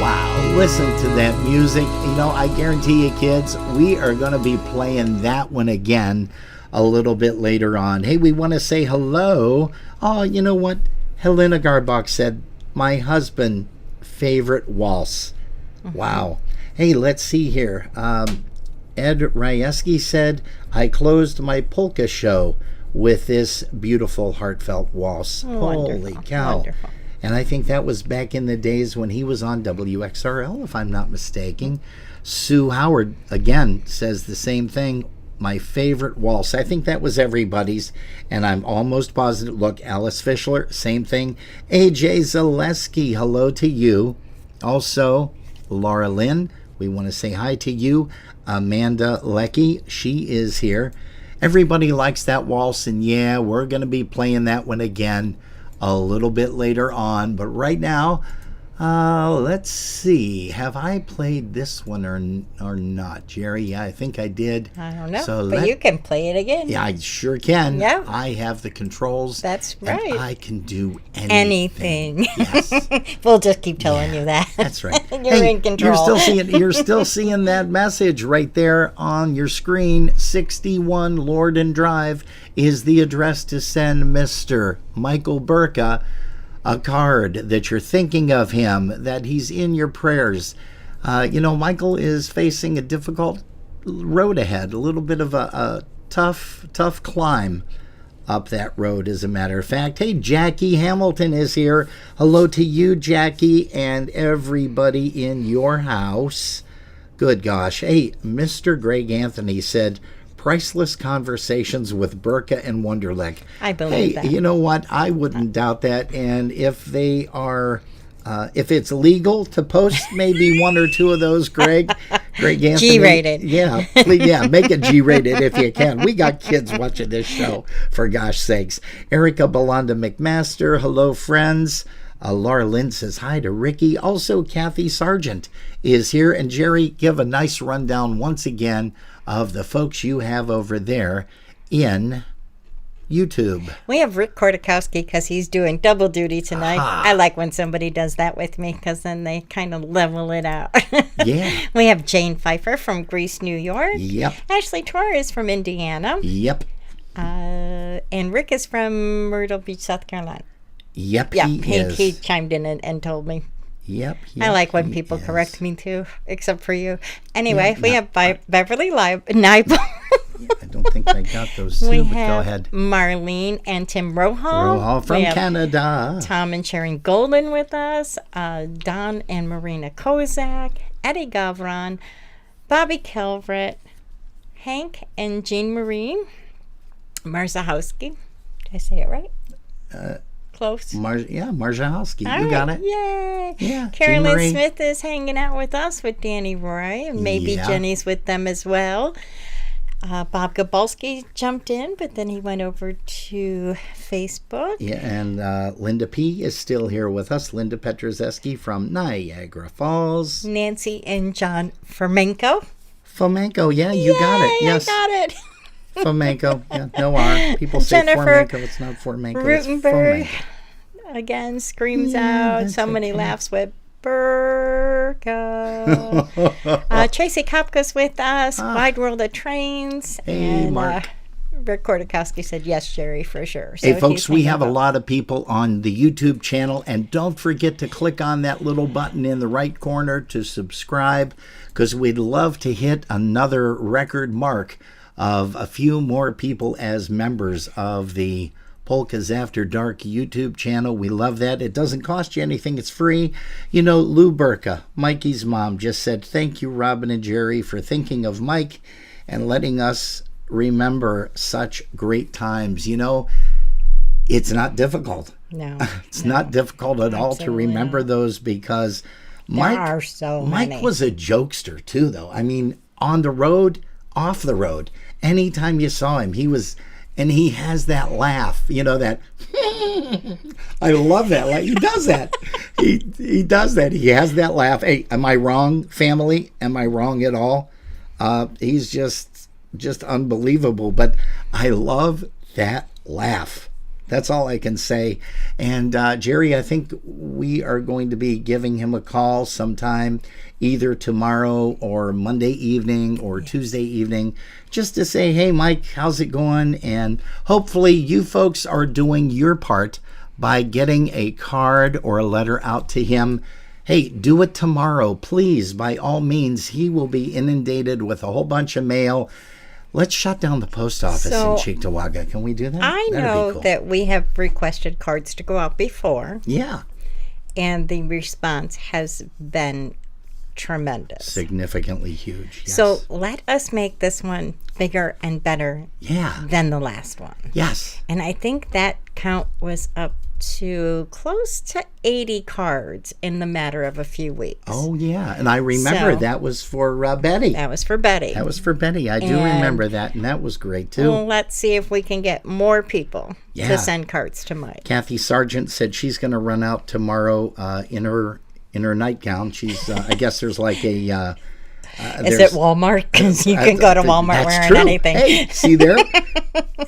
Wow, listen to that music. You know, I guarantee you, kids, we are going to be playing that one again a little bit later on. Hey, we want to say hello. Oh, you know what? Helena Garbach said, my husband, favorite waltz. Wow. Hey, let's see here. Ed Rajewski said, I closed my polka show with this beautiful, heartfelt waltz. Holy cow. Wonderful. And I think that was back in the days when he was on WXRL, if I'm not mistaken. Sue Howard, again, says the same thing. my favorite waltz. I think that was everybody's, and I'm almost positive. Look, Alice Fischler, same thing. AJ Zaleski, hello to you. Also, Laura Lynn, we want to say hi to you. Amanda Leckie, she is here. Everybody likes that waltz, and yeah, we're going to be playing that one again a little bit later on. But right now, let's see. Have I played this one or not, Jerry? Yeah, I think I did. I don't know, So but you can play it again. Yeah, I sure can. Yeah. I have the controls. That's and right. I can do anything. Yes. We'll just keep telling you that. That's right. You're in control. You're still seeing that message right there on your screen. 61 Lorden Drive is the address to send Mr. Michael Burka a card, that you're thinking of him, that he's in your prayers. Michael is facing a difficult road ahead, a little bit of a tough climb up that road, as a matter of fact. Hey, Jackie Hamilton is here. Hello to you, Jackie, and everybody in your house. Good gosh. Hey, Mr. Greg Anthony said, priceless conversations with Burka and Wonderlic. I believe that. You know what? I wouldn't doubt that. And if they are, if it's legal to post maybe one or two of those, Greg Anthony. G-rated. Yeah, please, yeah, make it G-rated if you can. We got kids watching this show, for gosh sakes. Erica Belanda McMaster, hello, friends. Laura Lynn says hi to Ricky. Also, Kathy Sargent is here. And Jerry, give a nice rundown once again of the folks you have over there in YouTube. We have Rick Kortakowski because he's doing double duty tonight. I like when somebody does that with me because then they kind of level it out. Yeah. We have Jane Pfeiffer from Greece, New York. Yep. Ashley Torres from Indiana. Yep. And Rick is from Myrtle Beach, South Carolina. Yep, Yeah, he is. he chimed in and told me. Yep. I like when he people is. correct me too, except for you. Anyway, Yeah, we have Beverly Nibel. I don't think I got those two, We but go have ahead. Marlene and Tim Rohal. Rohal from We have Canada. Tom and Sharon Golden with us. Don and Marina Kozak. Eddie Gavron. Bobby Kelvret. Hank and Jean Marie. Marzahowski. Did I say it right? Close. Marzahowski. All You got right, it. Yay. Yeah, Carolyn Jean Marie. Smith is hanging out with us with Danny Roy, and maybe Yeah. Jenny's with them as well. Bob Gabalski jumped in, but then he went over to Facebook. Yeah, and Linda P. is still here with us. Linda Petrozeski from Niagara Falls. Nancy and John Fermenko. Fomenko, yeah, you got it. Yay, Yes, I got it. Fomenko. Yeah, no R. People say Jennifer Formenko. It's not Formenko. It's Rutenberg Fomenko. again screams Yeah, out. that's Somebody okay. laughs with Burka. Tracy Kopka's with us. Wide World of Trains. Hey, and Mark. Rick Kortakowski said yes, Jerry, for sure. So Hey, he's folks, we hanging have a out. lot of people on the YouTube channel, and don't forget to click on that little button in the right corner to subscribe, because we'd love to hit another record mark of a few more people as members of the Polkas After Dark YouTube channel. We love that. It doesn't cost you anything. It's free. You know, Lou Burka, Mikey's mom, just said, thank you, Robin and Jerry, for thinking of Mike and letting us remember such great times. You know, it's not difficult. No. It's not difficult at all to Absolutely remember not. those, because There are so Mike many. was a jokester too, though. I mean, on the road, off the road, anytime you saw him, he was, and he has that laugh, you know, that I love that laugh. He does that. He does that. He has that laugh. Hey, am I wrong, family? Am I wrong at all? He's just unbelievable. But I love that laugh. That's all I can say. And Jerry, I think we are going to be giving him a call sometime, either tomorrow or Monday evening or Tuesday evening, just to say, hey, Mike, how's it going? And hopefully you folks are doing your part by getting a card or a letter out to him. Hey, do it tomorrow, please. By all means, he will be inundated with a whole bunch of mail. Let's shut down the post office So, in Cheektowaga. Can we do that? I That'd know be cool. that we have requested cards to go out before, Yeah. and the response has been tremendous. Significantly huge. Yes. So let us make this one bigger and better than the last one. Yes. And I think that count was up to close to 80 cards in the matter of a few weeks. Oh, yeah. And I remember that was for Betty. That was for Betty. That was for Betty. I do remember that, and that was great, too. Well, let's see if we can get more people to send cards to Mike. Kathy Sargent said she's going to run out tomorrow in her nightgown. She's, I guess there's like a... Is it Walmart? Because you can go to Walmart wearing anything. Hey, see there?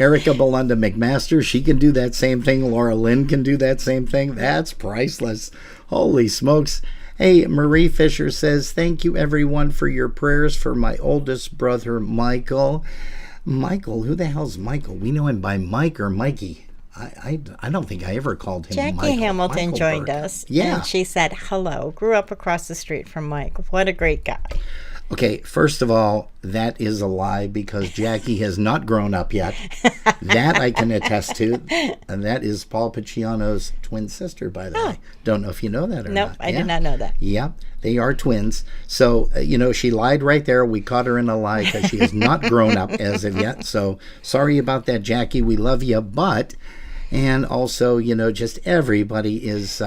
Erica Belinda McMaster, she can do that same thing. Laura Lynn can do that same thing. That's priceless. Holy smokes. Hey, Marie Fisher says, thank you, everyone, for your prayers for my oldest brother, Michael. Michael? Who the hell's Michael? We know him by Mike or Mikey. I don't think I ever called him Jackie Michael. Hamilton Michael joined Burka. us. Yeah. And she said, hello. Grew up across the street from Mike. What a great guy. Okay, first of all, that is a lie because Jackie has not grown up yet. That I can attest to. And that is Paul Picciano's twin sister, by the way. Don't know if you know that or not. Nope, I did not know that. Yeah, they are twins. So, she lied right there. We caught her in a lie because she has not grown up as of yet. So, sorry about that, Jackie. We love you. And also, just everybody is...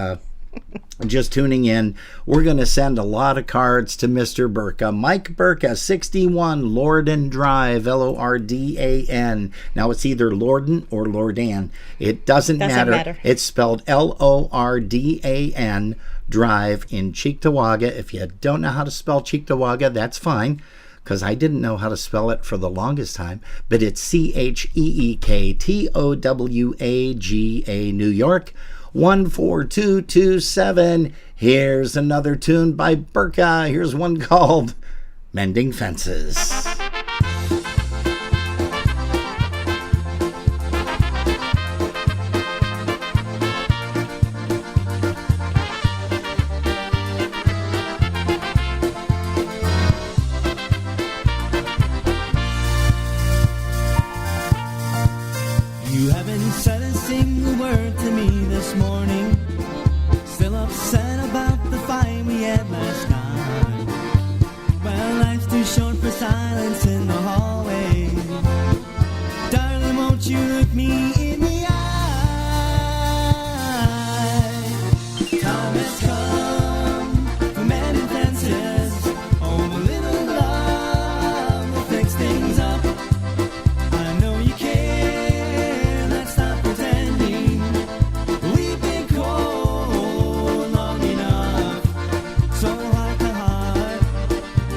just tuning in, we're going to send a lot of cards to Mr. Burka. Mike Burka, 61 Lordan Drive, Lordan. Now, it's either Lordan or Lordan. It doesn't matter. It's spelled Lordan Drive in Cheektowaga. If you don't know how to spell Cheektowaga, that's fine, because I didn't know how to spell it for the longest time. But it's CheekTowaga, New York. 14227. Here's another tune by Burka. Here's one called Mending Fences. You haven't said a single word to me this morning. Still upset about the fight we had last night. Well, life's too short for silence in the hallway. Darling, won't you look me in the eye? Time has come for mending fences. Oh, a little love will fix things up. I know you care. Let's stop pretending. We've been cold long enough. So heart to heart,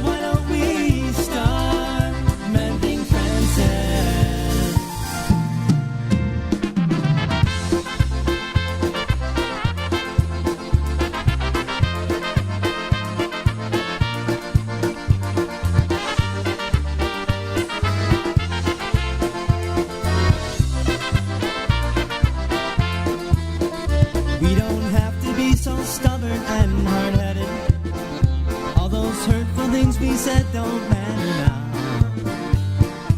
why don't we start mending fences? We don't have to be so stubborn and hard-headed. All those hurtful things we said don't matter now.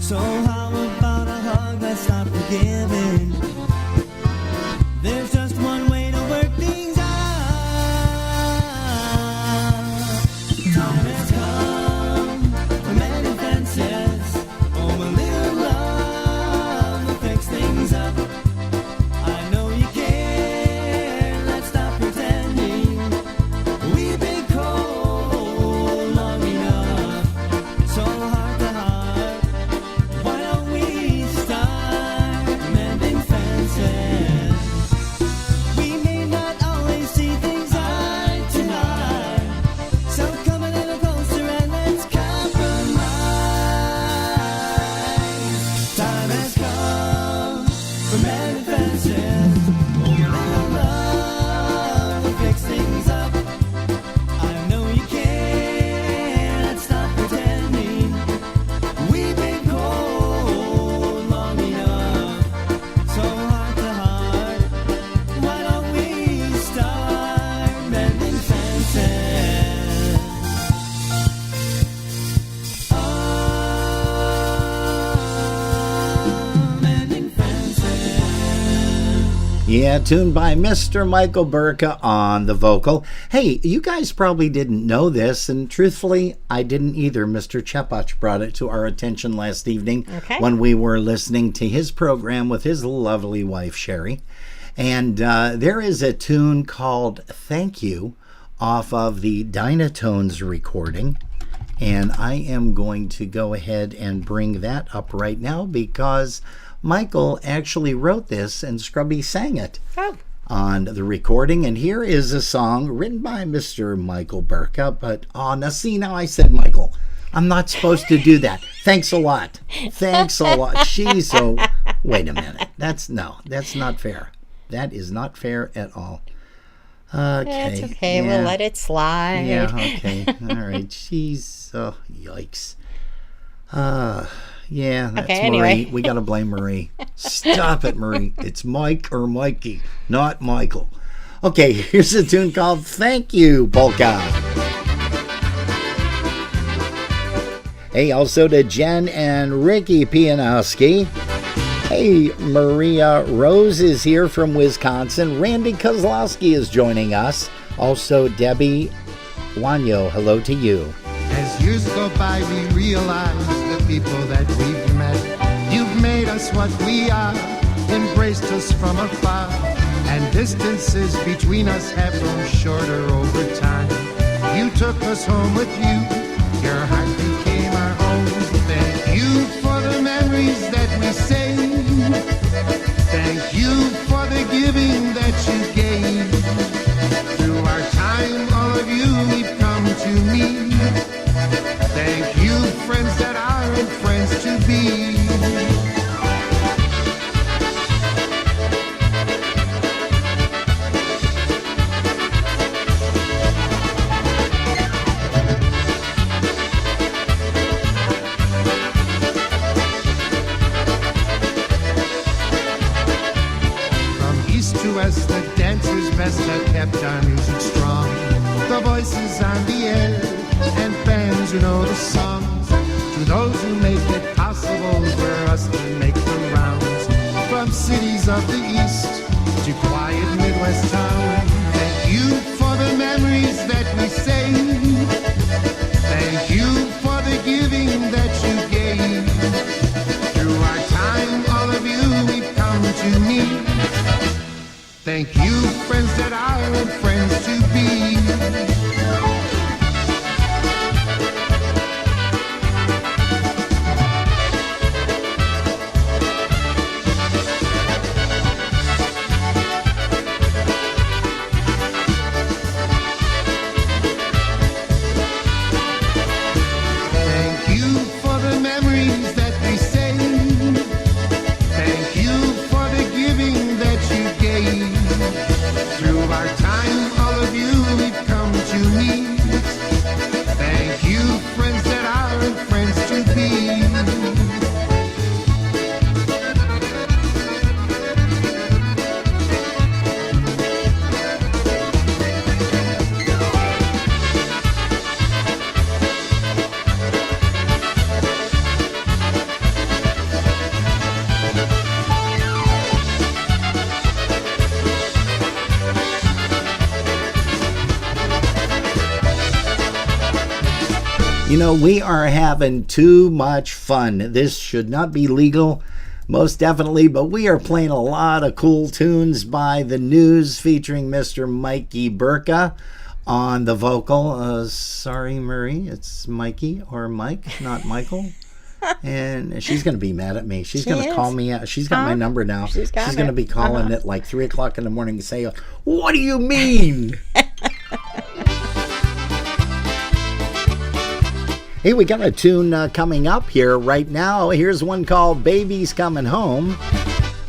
So how about a hug? Let's stop forgiving. There's just one way to work things out. Time has come for mending fences. Oh, a little love will fix things up. I know you care. Let's stop pretending. We've been cold long enough. So heart to heart, why don't we start mending fences? We may not always see things eye to eye. So come a little closer and let's compromise. Time has come for mending fences. Oh, little love will fix things up. I know you care. Let's stop pretending. We've been cold long enough. So heart to heart, why don't we start mending fences? Oh, mending fences. Yeah, tuned by Mr. Michael Burka on the vocal. Hey, you guys probably didn't know this, and truthfully, I didn't either. Mr. Chepach brought it to our attention last evening when we were listening to his program with his lovely wife, Sherry. And there is a tune called Thank You off of the Dynatones recording. And I am going to go ahead and bring that up right now because Michael actually wrote this and Scrubby sang it on the recording. And here is a song written by Mr. Michael Burka. But, now I said Michael. I'm not supposed to do that. Thanks a lot. Thanks a lot. Wait a minute. That's not fair. That is not fair at all. Okay. It's okay. Yeah. We'll let it slide. Yeah, okay. All right. Jeez. Oh, yikes. Yeah, that's okay, Marie. anyway. We got to blame Marie. Stop it, Marie. It's Mike or Mikey, not Michael. Okay, here's a tune called Thank You, Polka. Hey, also to Jen and Ricky Pianowski. Hey, Maria Rose is here from Wisconsin. Randy Kozlowski is joining us. Also, Debbie Wanyo, hello to you. As years go by, we realize the people that we've met. You've made us what we are, embraced us from afar, and distances between us have grown shorter over time. You took us home with you, your heart became our home. Thank you for the memories that we saved. Thank you for the giving that you gave. Through our time, all of you we've come to meet. Thank you, friends that are and friends to be. From east to west, the dancers best have kept our music strong. The voices on the air and fans who know the songs, to those who make it possible for us to make the rounds, from cities of the east to quiet Midwest town. Thank you for the memories that we saved. Thank you for the giving that you gave. Through our time, all of you we've come to meet. Thank you, friends that are and friends to be. You know, we are having too much fun. This should not be legal, most definitely, but we are playing a lot of cool tunes by The News featuring Mr. Mikey Burka on the vocal. Sorry, Marie, it's Mikey or Mike, not Michael. And she's going to be mad at me. She's going to call me out. She's got my number now. She's going to be calling at like 3 o'clock in the morning and say, what do you mean? Hey, we got a tune coming up here right now. Here's one called Baby's Coming Home.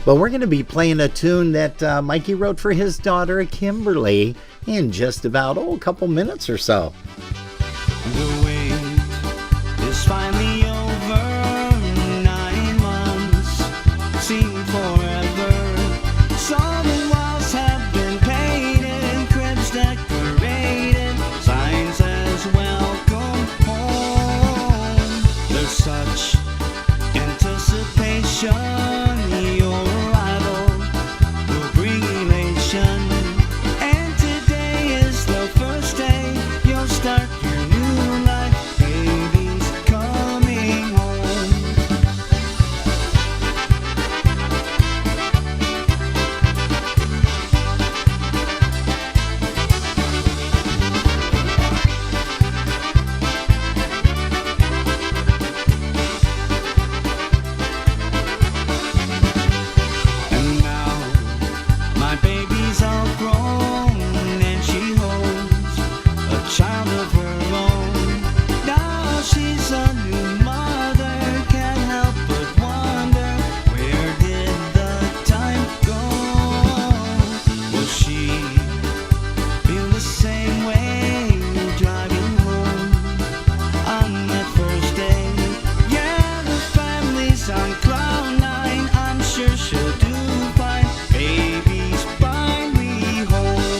But we're going to be playing a tune that Mikey wrote for his daughter, Kimberly, in just about, a couple minutes or so. The wait is finally over. 9 months seem forever. Some walls have been painted, cribs decorated, signs as welcome home. There's such anticipation. Your arrival will bring sure she'll do fine. Baby's finally home.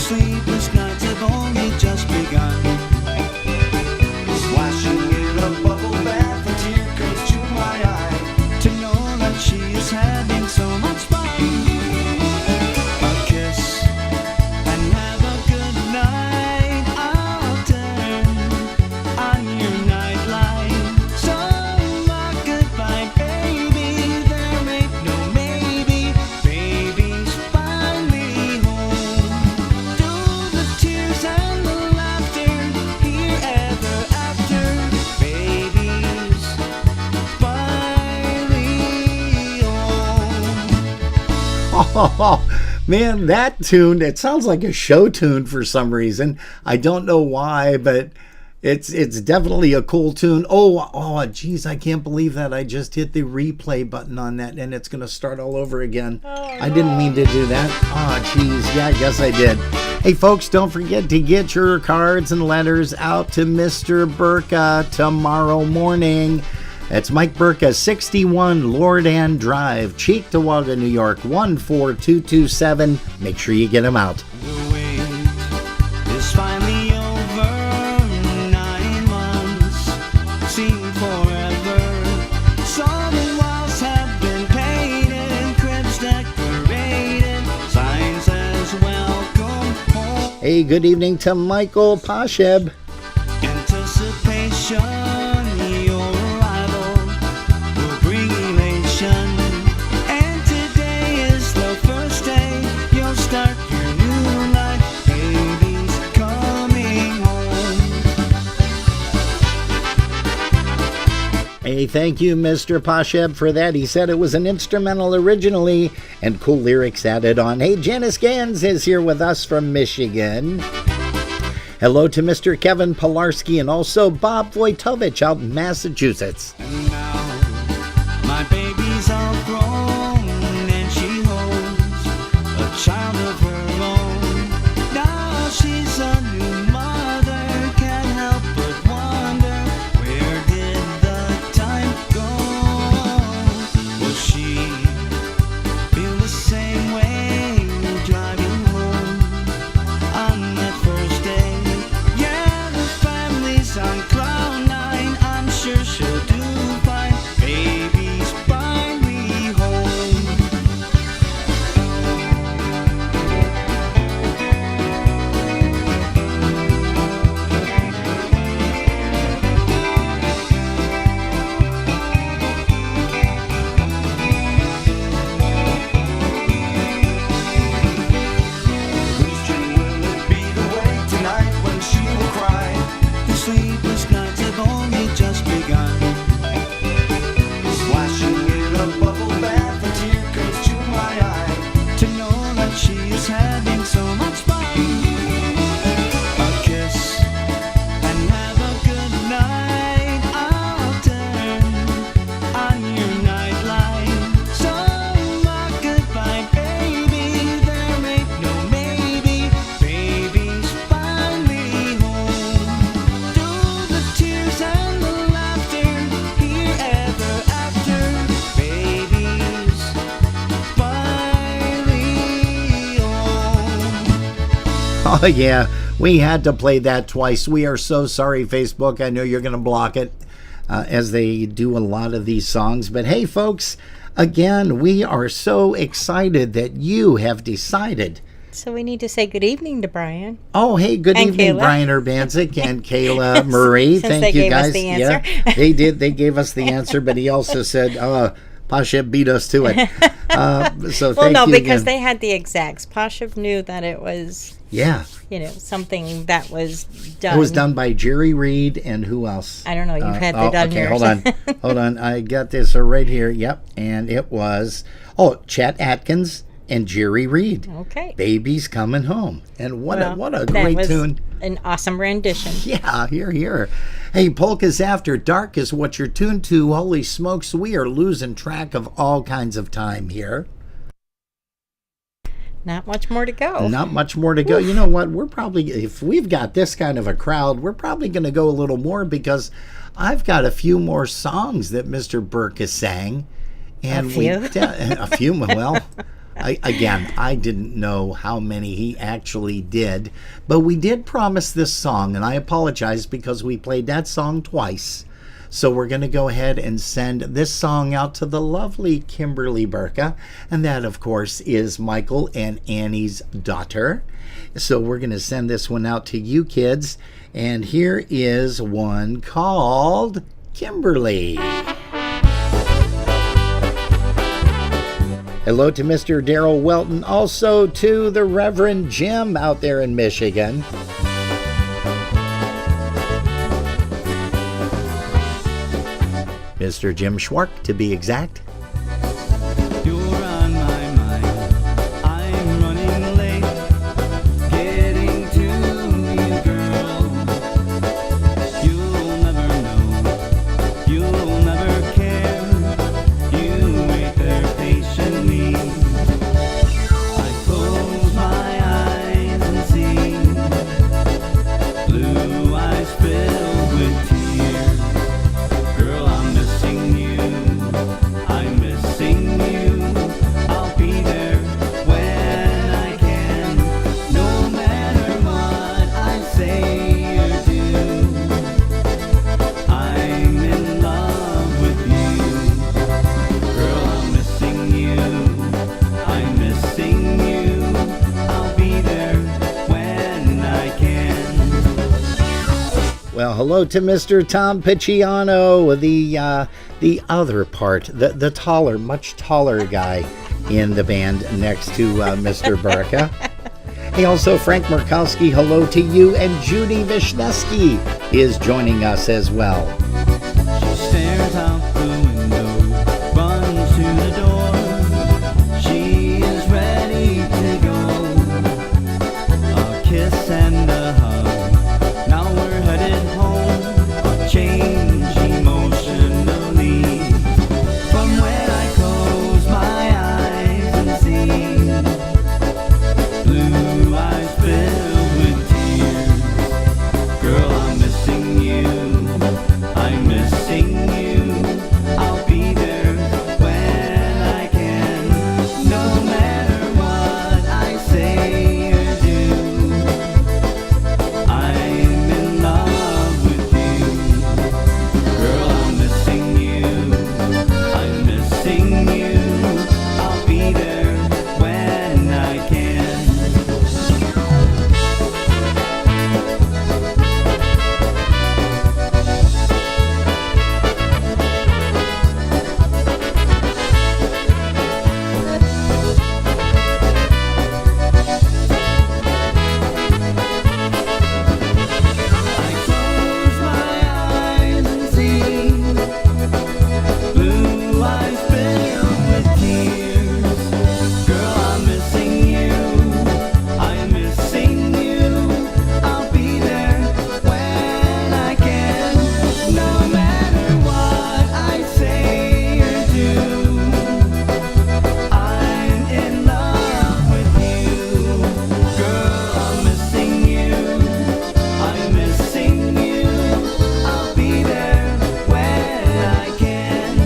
Sleepless nights have only just begun. Splashing in a bubble bath, a tear comes to my eye. To know that she is having so much fun. A kiss and have a good night. I'll turn on your nightlight. So long goodbye, baby. There ain't no maybe. Baby's finally home. The tears and the laughter here ever after. Baby's finally home. Oh, man, that tune, it sounds like a show tune for some reason. I don't know why, but it's definitely a cool tune. Oh, geez, I can't believe that. I just hit the replay button on that, and it's going to start all over again. I didn't mean to do that. Oh, geez, yeah, I guess I did. Hey, folks, don't forget to get your cards and letters out to Mr. Burka tomorrow morning. That's Mike Burka, 61 Lord Ann Drive, Cheektowaga, New York, 14227. Make sure you get them out. The wait is finally over. 9 months seem forever. Some walls have been painted, cribs decorated, signs as welcome home. Hey, good evening to Michael Pasheb. Anticipation, your arrival will bring elation. And today is the first day you'll start your new life. Baby's coming home. Hey, thank you, Mr. Pasheb, for that. He said it was an instrumental originally and cool lyrics added on. Hey, Janice Gans is here with us from Michigan. Hello to Mr. Kevin Pilarski and also Bob Wojtovich out in Massachusetts. And now my baby's all grown and she holds a child of her own. Now she's a new mother, can't help but wonder, where did the time go? Will she feel the same way driving home on that first day? Yeah, the family's on cloud nine. I'm sure she'll do fine. Baby's finally home. Question, will it be the way tonight when she will cry? The sleepless nights have only just begun. Splashing in a bubble bath, a tear comes to my eye. To know that she is having so much fun. A kiss and have a good night. I'll turn on your nightlight. So long goodbye, baby. There ain't no maybe. Baby's finally home. Do the tears and the laughter here ever after. Baby's finally home. Oh, yeah, we had to play that twice. We are so sorry, Facebook. I know you're going to block it as they do a lot of these songs. But hey, folks, again, we are so excited that you have decided. So we need to say good evening to Brian. Oh, hey, good And evening, Kayla. Brian Urbanzik and Kayla Marie. Since Thank they you, gave us guys. the answer. Yeah, they did. They gave us the answer, but he also said, Pasheb beat us to it. So Well, thank no, you because again. they had the exacts. Pasha knew that it was, Yeah, something that was done. it was done by Jerry Reed and who else? I don't know. You've had the done okay, yours. hold on. Hold on. I got this right here. Yep. And it was, Chet Atkins and Jerry Reed. Okay. Baby's Coming Home. And what a that great was tune. An awesome rendition. Yeah, here. Hey, Polkas After Dark is what you're tuned to. Holy smokes, we are losing track of all kinds of time here. Not much more to go. Not much more to go. You know what? We're probably, if we've got this kind of a crowd, we're probably going to go a little more because I've got a few more songs that Mr. Burka sang. And a few? Well, I didn't know how many he actually did. But we did promise this song, and I apologize because we played that song twice. So we're going to go ahead and send this song out to the lovely Kimberly Burka. And that, of course, is Michael and Annie's daughter. So we're going to send this one out to you kids. And here is one called Kimberly. Hello to Mr. Daryl Welton. Also to the Reverend Jim out there in Michigan. Mr. Jim Schwark, to be exact. You're on my mind. I'm running late. Getting to you, girl. You'll never know. You'll never care. You wait there patiently. I close my eyes and see blue eyes filled with tears. Girl, I'm missing you. I'm missing you. I'll be there when I can. No matter what I say or do, I'm in love with you. Girl, I'm missing you. I'm missing you. I'll be there when I can. Well, hello to Mr. Tom Picciano, the other part, the taller, much taller guy in the band next to Mr. Burka. Hey, also Frank Murkowski, hello to you, and Judy Vishneski is joining us as well. She stares out the window, runs to the door. She is ready to go. A kiss and a hug. Now we're headed home. A change emotionally. From when I close my eyes and see blue eyes filled with tears. Girl, I'm missing you. I'm missing you. I'll be there when I can. No matter what I say or do, I'm in love with you. Girl, I'm missing you. I'm missing you. I'll be there when I can. I close my eyes and see blue eyes filled with tears. Girl, I'm missing you. I'm missing you. I'll be there when I can. No matter what I say or do, I'm in love with you. Girl, I'm missing you. I'm missing you. I'll be there when I can.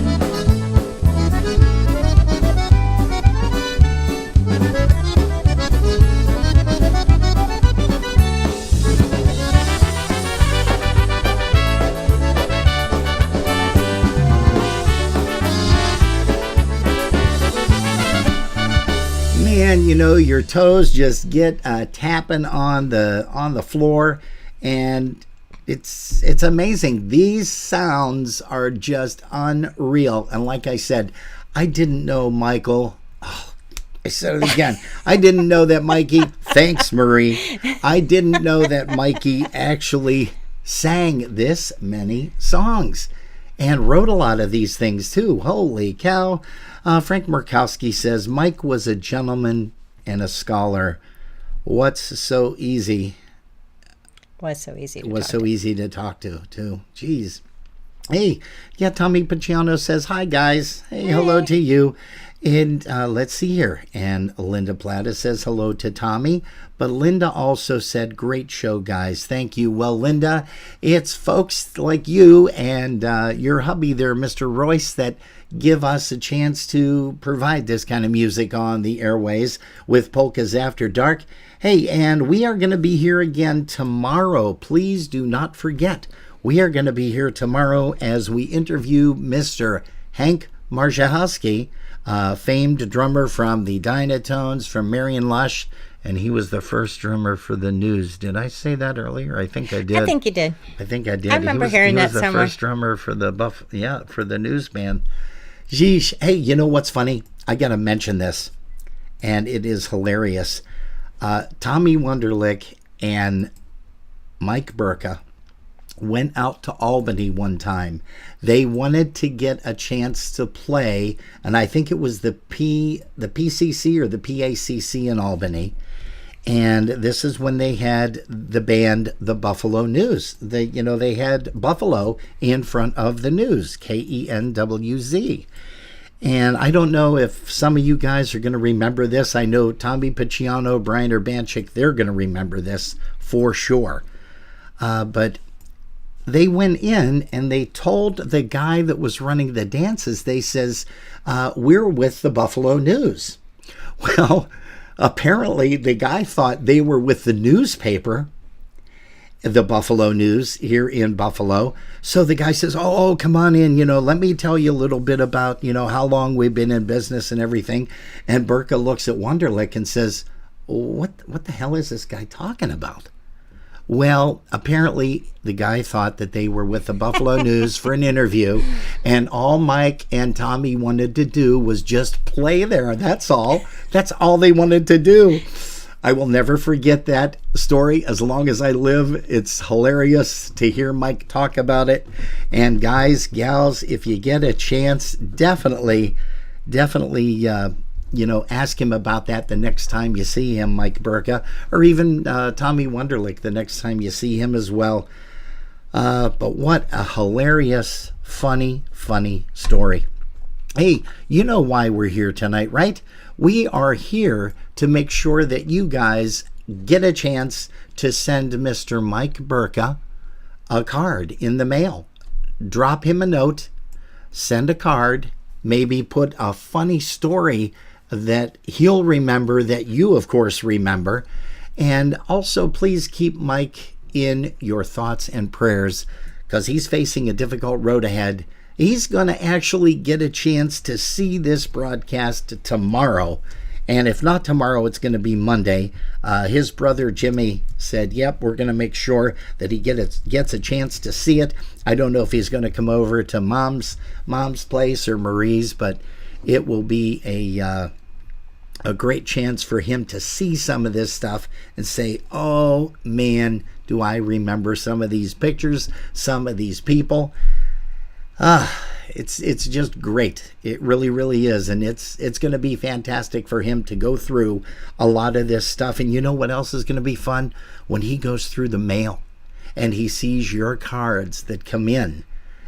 Man, you know, your toes just get tapping on the floor, and it's amazing. These sounds are just unreal. And like I said, I didn't know Michael. Oh, I said it again. I didn't know that Mikey. Thanks, Marie. I didn't know that Mikey actually sang this many songs. and wrote a lot of these things too. Holy cow. Frank Murkowski says, Mike was a gentleman and a scholar. What's so easy? Was so easy to Was talk so to. easy to talk to, too. Jeez. Hey, yeah, Tommy Pacciano says, hi, guys. Hey, hello to you. And let's see here. And Linda Plata says hello to Tommy. But Linda also said, great show, guys. Thank you. Well, Linda, it's folks like you and your hubby there, Mr. Royce, that give us a chance to provide this kind of music on the airways with Polkas After Dark. Hey, and we are going to be here again tomorrow. Please do not forget. We are going to be here tomorrow as we interview Mr. Hank Marszałkowski, famed drummer from the Dynatones, from Marion Lush, and he was the first drummer for the News. Did I say that earlier? I think I did. I think you did. I think I did. I remember hearing that somewhere. He was the first drummer for the for the News band. Geesh. Hey, you know what's funny? I got to mention this, and it is hilarious. Tommy Wunderlich and Mike Burka went out to Albany one time. They wanted to get a chance to play, and I think it was the PCC or the PACC in Albany. And this is when they had the band, the Buffalo News. They had Buffalo in front of the News, KENWZ. And I don't know if some of you guys are going to remember this. I know Tommy Pacciano, Brian Urbanchik, they're going to remember this for sure. But they went in and they told the guy that was running the dances, they says, we're with the Buffalo News. Well, apparently the guy thought they were with the newspaper, the Buffalo News here in Buffalo. So the guy says, oh, come on in, let me tell you a little bit about, how long we've been in business and everything. And Burka looks at Wunderlich and says, what the hell is this guy talking about? Well, apparently the guy thought that they were with the Buffalo News for an interview, and all Mike and Tommy wanted to do was just play there. That's all. That's all they wanted to do. I will never forget that story as long as I live. It's hilarious to hear Mike talk about it. And guys, gals, if you get a chance, definitely, ask him about that the next time you see him, Mike Burka, or even Tommy Wunderlich the next time you see him as well. But what a hilarious, funny story. Hey, you know why we're here tonight, right? We are here to make sure that you guys get a chance to send Mr. Mike Burka a card in the mail. Drop him a note, send a card, maybe put a funny story that he'll remember, that you, of course, remember. And also, please keep Mike in your thoughts and prayers, because he's facing a difficult road ahead. He's going to actually get a chance to see this broadcast tomorrow. And if not tomorrow, it's going to be Monday. His brother Jimmy said, yep, we're going to make sure that he gets a chance to see it. I don't know if he's going to come over to Mom's place or Marie's, but it will be a great chance for him to see some of this stuff and say, oh man, do I remember some of these pictures, some of these people. It's just great. It really is. And it's going to be fantastic for him to go through a lot of this stuff. And you know what else is going to be fun? When he goes through the mail and he sees your cards that come in.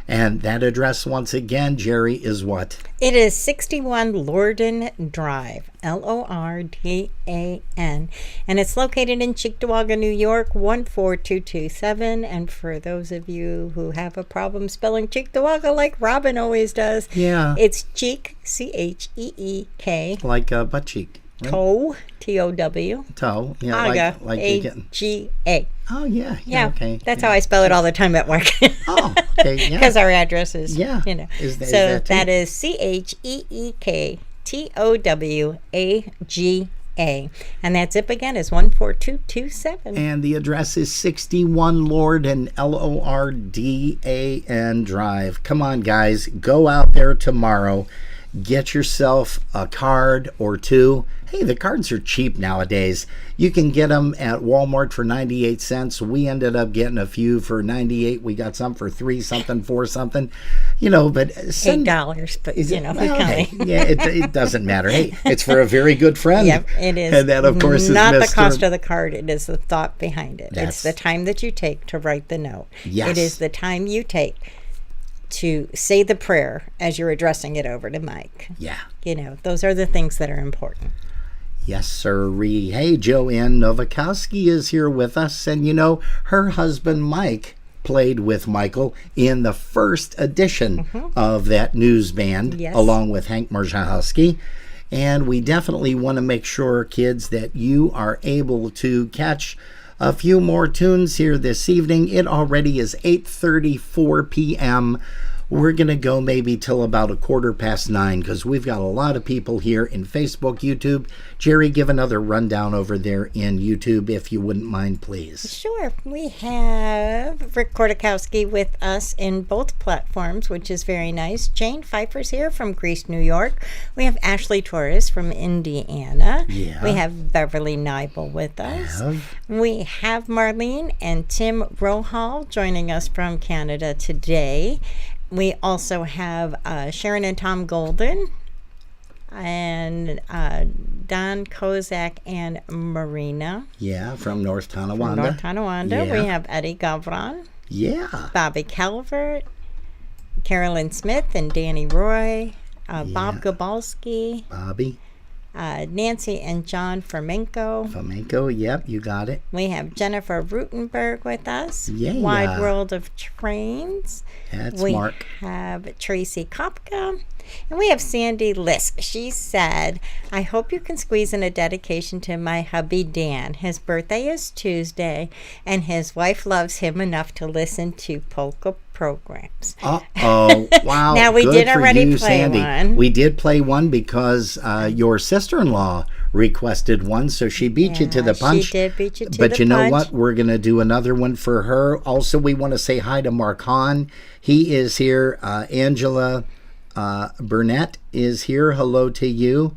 And that address, once again, Jerry, is what? It is 61 Lordan Drive, Lordan, and it's located in Cheektowaga, New York, 14227. And for those of you who have a problem spelling Cheektowaga like Robin always does, yeah, it's Cheek, Cheek, like butt cheek. Right? Toe, Tow. Toe, yeah, Aga, like Aga. Oh, yeah, okay. That's how I spell it all the time at work. Oh, okay, yeah. Because our address is, yeah. Is that that is CheekTowaga. And that zip again is 14227. And the address is 61 Lordan, Lordan Drive. Come on, guys, go out there tomorrow get yourself a card or two. Hey, the cards are cheap nowadays. You can get them at Walmart for 98 cents. We ended up getting a few for 98. We got some for 3 something, 4 something. But $8, but okay. Yeah, it doesn't matter. Hey, it's for a very good friend. Yep, it is. And that, of course, not is the cost of the card. It is the thought behind it. That's... It's the time that you take to write the note. Yes. It is the time you take to say the prayer as you're addressing it over to Mike. Yeah. Those are the things that are important. Yes, sirree. Hey, Joanne Novakowski is here with us. And, her husband, Mike, played with Michael in the first edition of that news band, along with Hank Marjahowski. And we definitely want to make sure, kids, that you are able to catch a few more tunes here this evening. It already is 8:34 p.m. We're going to go maybe till about 9:15 because we've got a lot of people here in Facebook, YouTube. Jerry, give another rundown over there in YouTube, if you wouldn't mind, please. Sure. We have Rick Kordakowski with us in both platforms, which is very nice. Jane Pfeiffer's here from Greece, New York. We have Ashley Torres from Indiana. Yeah. We have Beverly Nibel with us. We have Marlene and Tim Rohal joining us from Canada today. We also have Sharon and Tom Golden, and Don Kozak and Marina. Yeah, from North Tonawanda. Yeah. We have Eddie Gavron. Yeah. Bobby Calvert, Carolyn Smith and Danny Roy, Bob Gabalski. Bobby. Nancy and John Fomenko, yep, you got it. We have Jennifer Rutenberg with us. Yeah. Wide World of Trains. That's Mark. We have Tracy Kopka. And we have Sandy Lisk. She said, I hope you can squeeze in a dedication to my hubby Dan. His birthday is Tuesday, and his wife loves him enough to listen to polka programs. Uh-oh. Wow. Now, we Good did for already you, play Sandy. one. We did play one because your sister-in-law requested one, so she beat you to the punch. She did beat you to the punch. But you know what? We're going to do another one for her. Also, we want to say hi to Mark Hahn. He is here. Angela Burnett is here. Hello to you.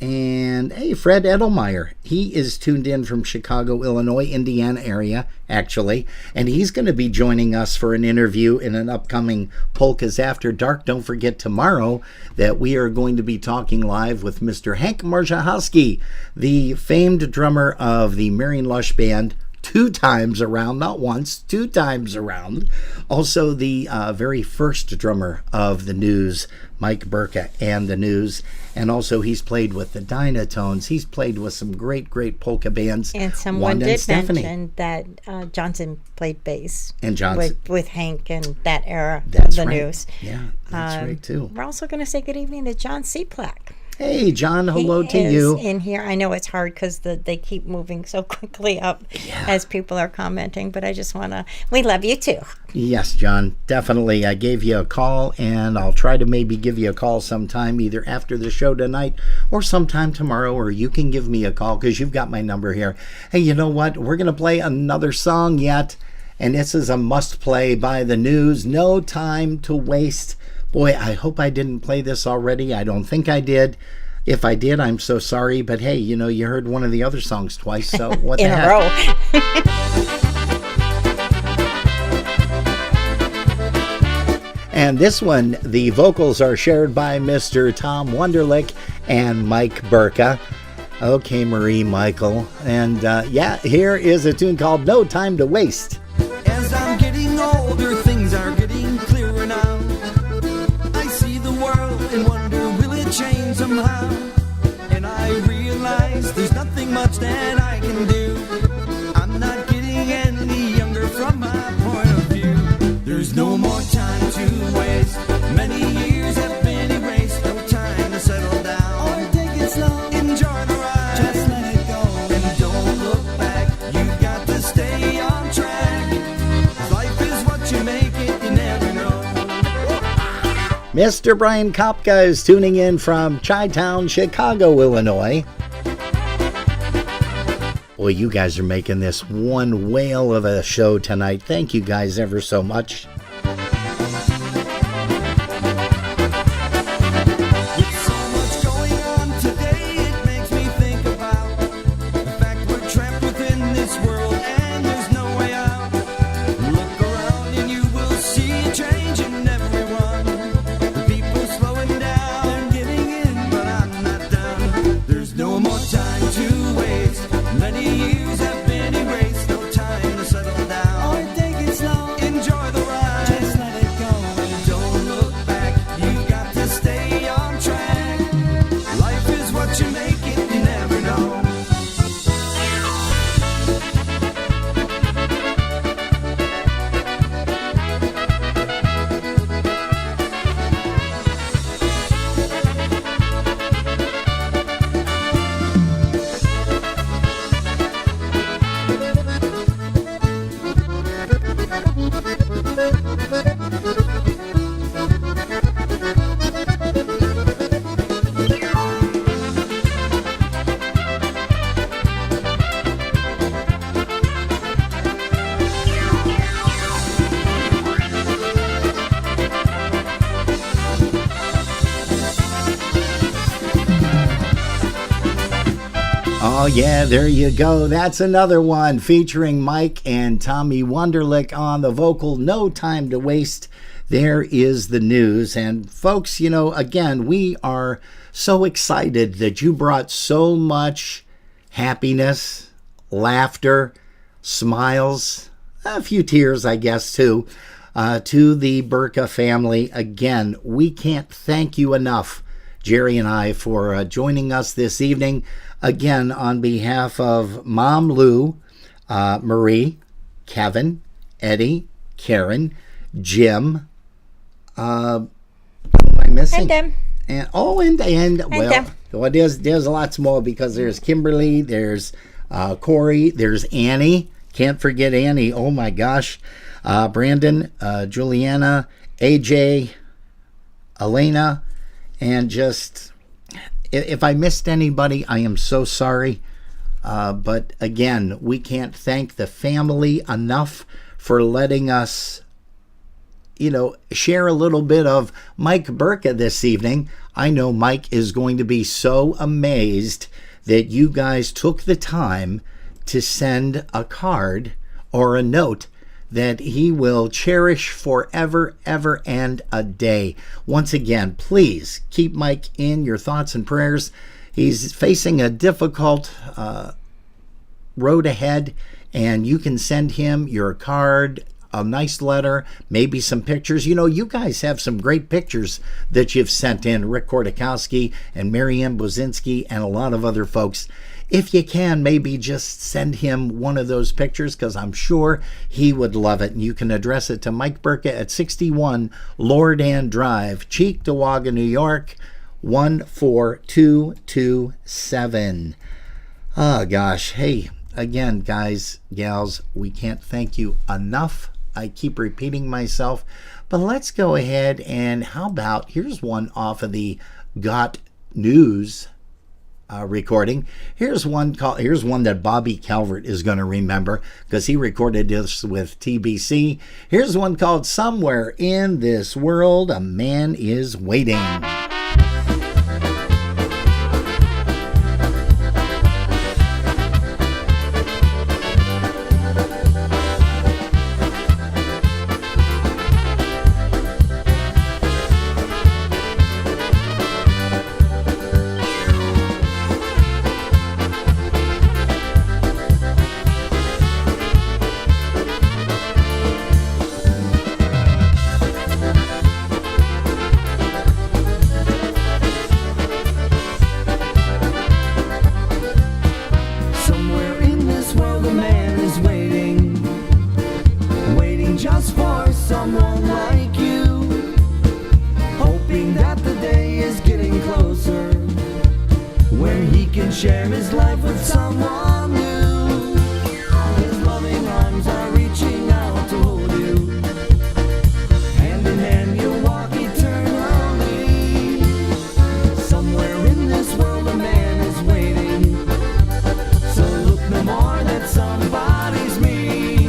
And hey, Fred Edelmeyer, he is tuned in from Chicago, Illinois, Indiana area, actually. And he's going to be joining us for an interview in an upcoming Polkas After Dark. Don't forget tomorrow that we are going to be talking live with Mr. Hank Marjahowski, the famed drummer of the Marion Lush Band, 2 times around, not once, 2 times around. Also the very first drummer of the News, Mike Burka and the News. And also he's played with the Dynatones. He's played with some great, great polka bands. And someone did mention that Johnson played bass. And Johnson. With Hank and that era That's of the right. News. Yeah, that's right too. We're also going to say good evening to John Seaplack. Hey, John, hello to you. In here. I know it's hard because they keep moving so quickly up as people are commenting, but I just want to, we love you too. Yes, John, definitely. I gave you a call, and I'll try to maybe give you a call sometime, either after the show tonight or sometime tomorrow, or you can give me a call because you've got my number here. Hey, you know what? We're going to play another song yet, and this is a must play by the News, No Time to Waste. Boy, I hope I didn't play this already. I don't think I did. If I did, I'm so sorry. But hey, you know, you heard one of the other songs twice, so what the heck? In a row. And this one, the vocals are shared by Mr. Tom Wunderlich and Mike Burka. Okay, Marie Michael. And yeah, here is a tune called No Time to Waste. As I'm getting older, things are getting clearer now. I see the world and wonder, will it change somehow? And I realize there's nothing much that I can do. I'm not getting any younger from my point of view. There's no more time to waste. Many years have been erased. No time to settle down or take it slow. Enjoy the ride. Just let it go and don't look back. You got to stay on track. Life is what you make it. You never know. Mr. Brian Kopka is tuning in from Chi-Town, Chicago, Illinois. Boy, you guys are making this one whale of a show tonight. Thank you guys ever so much. Oh, yeah, there you go. That's another one featuring Mike and Tommy Wunderlich on the vocal. No time to waste. There is the news. And folks, you know, again, we are so excited that you brought so much happiness, laughter, smiles, a few tears, I guess, too, to the Burka family. Again, we can't thank you enough, Jerry and I, for joining us this evening. Again, on behalf of Mom Lou, Marie, Kevin, Eddie, Karen, Jim, who am I missing? And well, there's lots more, because there's Kimberly, there's Corey, there's Annie. Can't forget Annie. Oh my gosh. Brandon, Juliana, AJ, Elena, and just, if I missed anybody, I am so sorry. But again, we can't thank the family enough for letting us, you know, share a little bit of Mike Burka this evening. I know Mike is going to be so amazed that you guys took the time to send a card or a note that he will cherish forever, ever, and a day. Once again, please keep Mike in your thoughts and prayers. He's facing a difficult road ahead, and you can send him your card, a nice letter, maybe some pictures. You know, you guys have some great pictures that you've sent in, Rick Kordakowski and Marianne Bozinski and a lot of other folks. If you can, maybe just send him one of those pictures, because I'm sure he would love it. And you can address it to Mike Burka at 61 Lord Ann Drive, Cheektowaga, New York, 14227. Oh, gosh. Hey, again, guys, gals, we can't thank you enough. I keep repeating myself. But let's go ahead and how about, here's one off of the Got News recording. Here's one that Bobby Calvert is going to remember, because he recorded this with TBC. Here's one called Somewhere in This World a Man is Waiting. Share his life with someone new. His loving arms are reaching out to hold you. Hand in hand you'll walk eternally. Somewhere in this world a man is waiting. So look no more that somebody's me.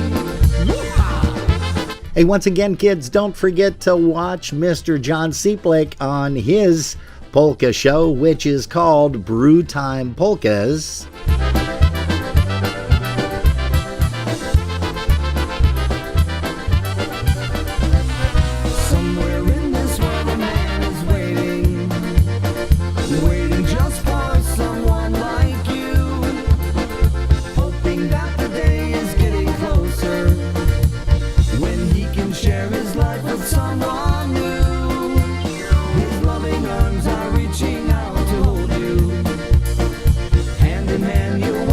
Hey, once again, kids, don't forget to watch Mr. John Seeplake on his polka show, which is called Brew Time Polkas. Somewhere in this world a man is waiting, waiting just for someone like you, hoping that the day is getting closer when he can share his life with someone new. His loving arms are reaching out to hold you. Hand in hand, you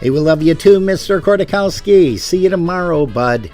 Hey, we love you too, Mr. Kordakowski. See you tomorrow, bud.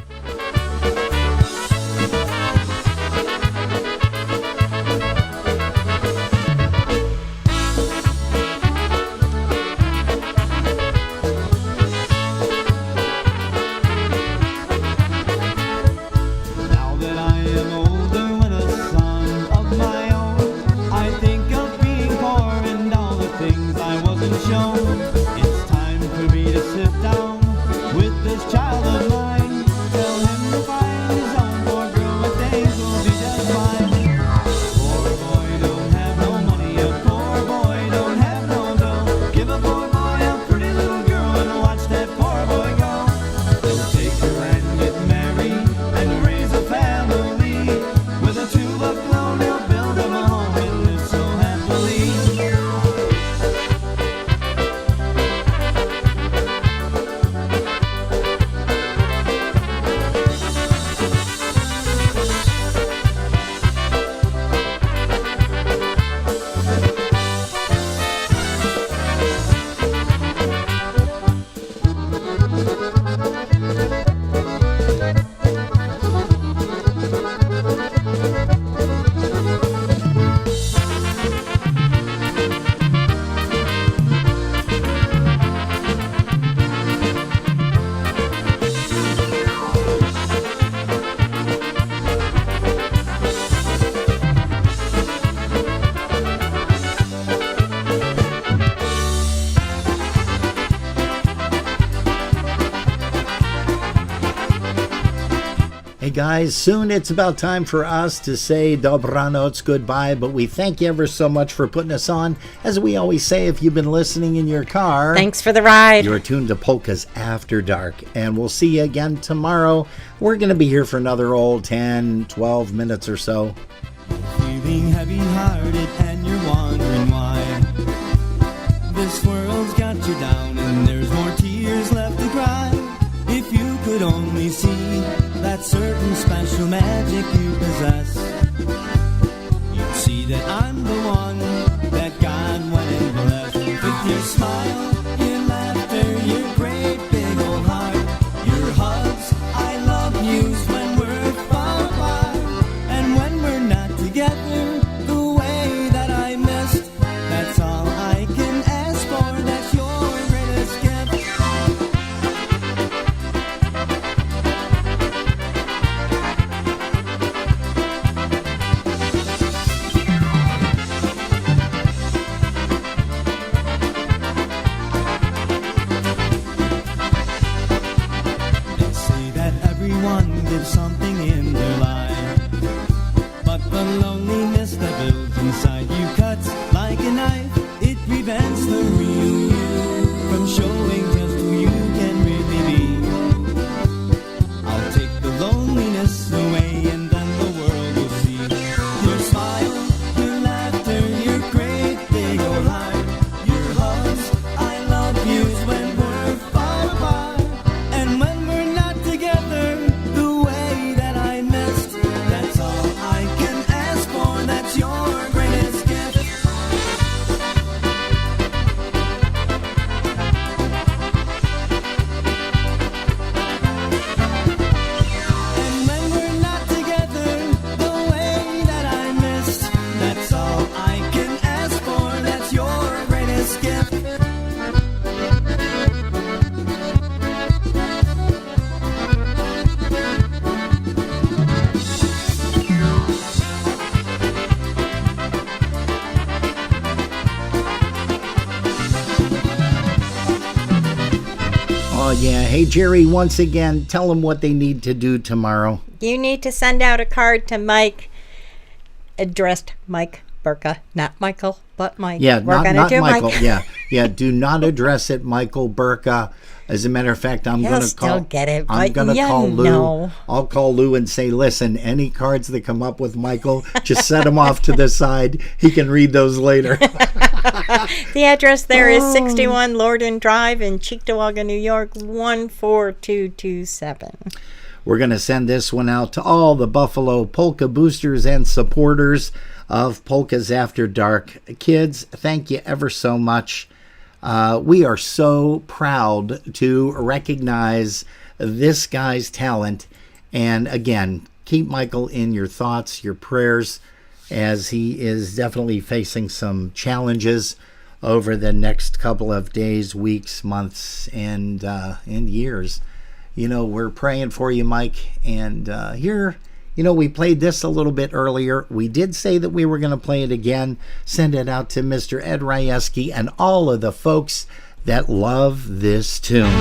Hey guys, soon it's about time for us to say dobranoc goodbye, but we thank you ever so much for putting us on. As we always say, if you've been listening in your car, thanks for the ride. You're tuned to Polkas After Dark, and we'll see you again tomorrow. We're going to be here for another old 10, 12 minutes or so. Feeling heavy-hearted and you're wondering why this world's got you down and there's more tears left to cry. If you could only see that certain special magic you possess, you'd see that I'm the one that God went and blessed. With your smile, your laughter, your great big old heart, your hugs, I love yous when we're far apart. And when we're not together, the way that I missed, that's all I can ask for, that's your greatest gift. Everyone gives something in their life, but the loneliness that builds inside you cuts like a knife. It prevents the real you from showing just who you can really be. I'll take the loneliness away and then the world will see your smile, your laughter, your great big old heart, your hugs, I love yous when we're far apart. And when we're not together, the way that I missed, that's all I can ask for, that's your greatest gift. And when we're not together, the way that I missed, that's all I can ask for, that's your greatest gift. Oh yeah, hey Jerry, once again, tell them what they need to do tomorrow. You need to send out a card to Mike, addressed Mike Burka, not Michael, but Mike. Yeah, We're not gonna do Michael. Mike. Yeah, do not address it Michael Burka. As a matter of fact, I'm He'll going to still call. get it, I'm but going to you call Lou. know. I'll call Lou and say, listen, any cards that come up with Michael, just set them off to the side. He can read those later. The address there is 61 Lorden Drive in Cheektowaga, New York, 14227. We're going to send this one out to all the Buffalo Polka boosters and supporters of Polkas After Dark. Kids, thank you ever so much. We are so proud to recognize this guy's talent. And again, keep Michael in your thoughts, your prayers, as he is definitely facing some challenges over the next couple of days, weeks, months, and years. You know, we're praying for you, Mike. And here, you know, we played this a little bit earlier. We did say that we were going to play it again. Send it out to Mr. Ed Rieski and all of the folks that love this tune.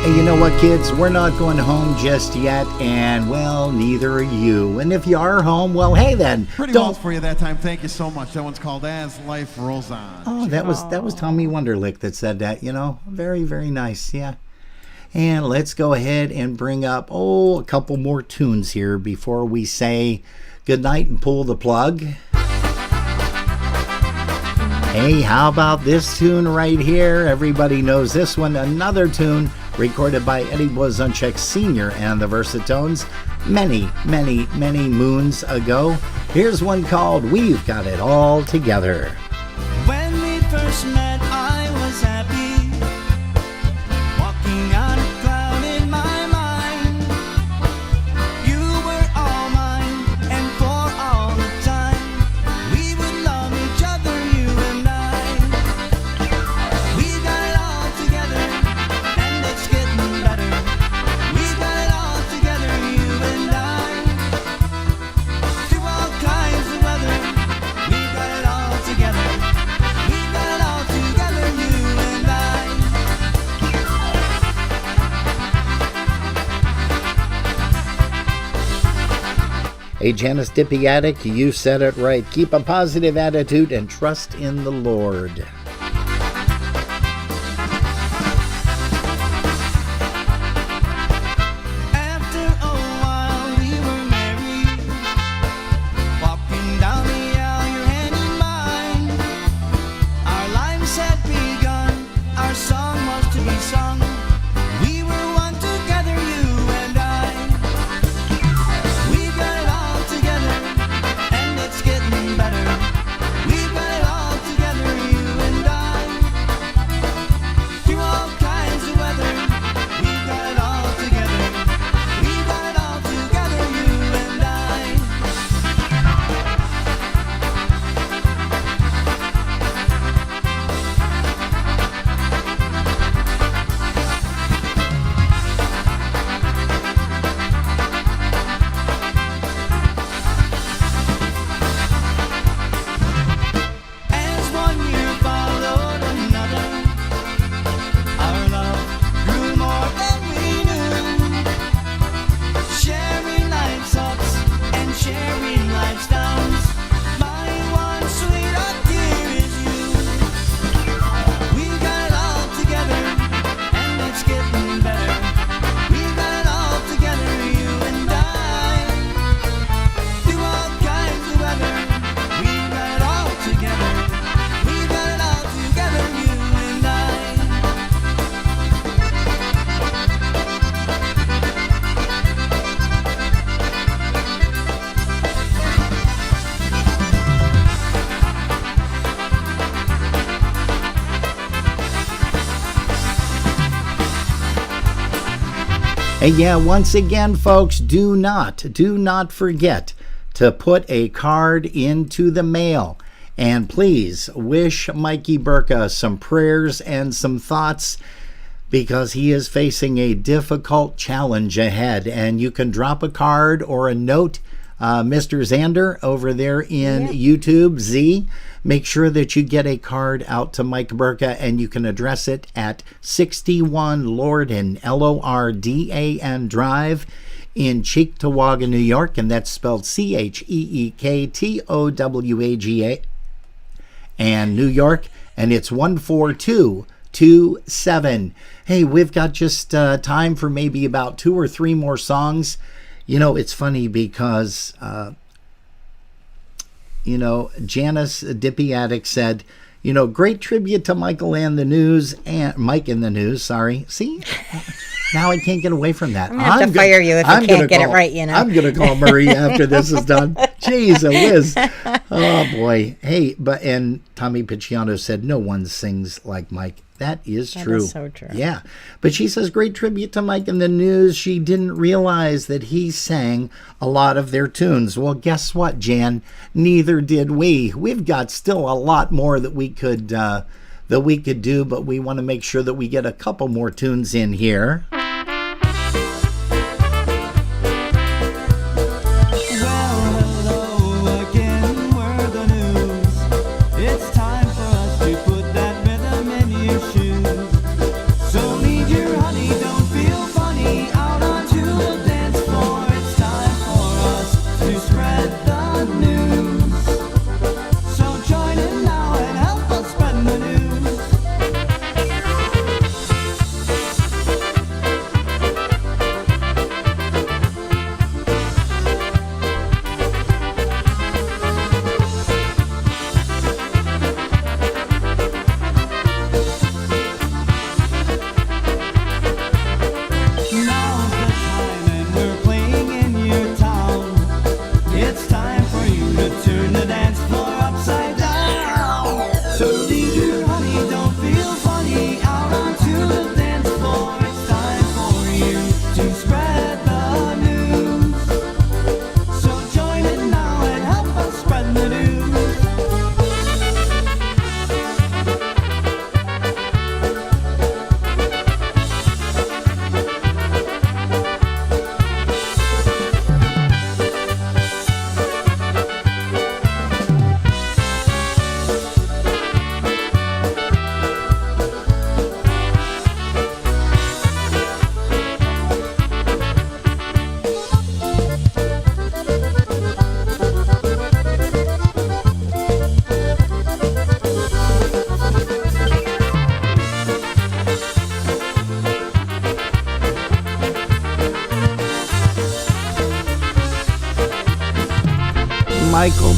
You know what, kids? We're not going home just yet, and, well, neither are you. And if you are home, well, hey, then. Pretty well for you that time. Thank you so much. That one's called As Life Rolls On. Oh, that was Tommy Wonderlick that said that, you know. Very, very nice, yeah. And let's go ahead and bring up, a couple more tunes here before we say goodnight and pull the plug. Hey, how about this tune right here? Everybody knows this one. Another tune recorded by Eddie Blazonczyk Sr. and the Versatones many, many, many moons ago. Here's one called We've Got It All Together. When we first first met, I was happy, walking on a cloud in my mind. You were all mine, and for all the time, we would love each other, you and I. We got it all together, and it's getting better. We got it all together, you and I. Through all kinds of weather, we got it all together. We got it all together, you and I. Hey, Janice Dippiatic, you said it right. Keep a positive attitude and trust in the Lord. After a while we were married, walking down the aisle, your hand in mine. Our lives had begun, our song was to be sung. We were one together, you and I. We got it all together, and it's getting better. We got it all together, you and I. Through all kinds of weather, we got it all together. We got it all together, you and I. As one year followed another, our love grew more than we knew. Sharing life's ups and sharing life's downs. My one sweetheart, dear, is you. We got it all together, and it's getting better. We got it all together, you and I. Through all kinds of weather, we got it all together. We got it all together, you and I. And yeah, once again, folks, do not forget to put a card into the mail. And please wish Mikey Burka some prayers and some thoughts, because he is facing a difficult challenge ahead. And you can drop a card or a note, Mr. Xander over there in YouTube, Z. Make sure that you get a card out to Mike Burka, and you can address it at 61 Lordan, Lordan Drive in Cheektowaga, New York, and that's spelled Cheektowaga, and New York, and it's 14227. Hey, we've got just time for maybe about 2 or 3 more songs. You know, it's funny because Janice Dippiatic said, great tribute to Michael and the News, and Mike in the News, sorry. See, now I can't get away from that. I'm going to have to fire you if you can't get it right, I'm going to call Marie after this is done. Jeez, Liz. Oh, boy. Hey, and Tommy Picciano said, no one sings like Mike. That is true. That is so true. Yeah. But she says, great tribute to Mike in the News. She didn't realize that he sang a lot of their tunes. Well, guess what, Jan? Neither did we. We've got still a lot more that we could do, but we want to make sure that we get a couple more tunes in here.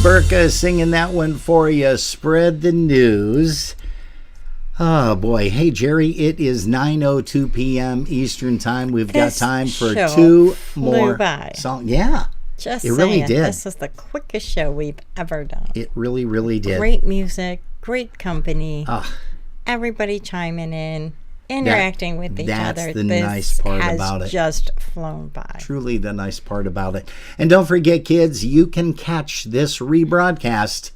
Burka singing that one for you. Spread the news. Oh boy. Hey Jerry, it is 9:02 p.m. Eastern time. We've got time for two more songs. Yeah. Just it really did. This is the quickest show we've ever done. It really, really did. Great music, great company. Everybody chiming in, interacting with each other. That's the nice part about it. Just flown by. Truly the nice part about it. And don't forget, kids, you can catch this rebroadcast.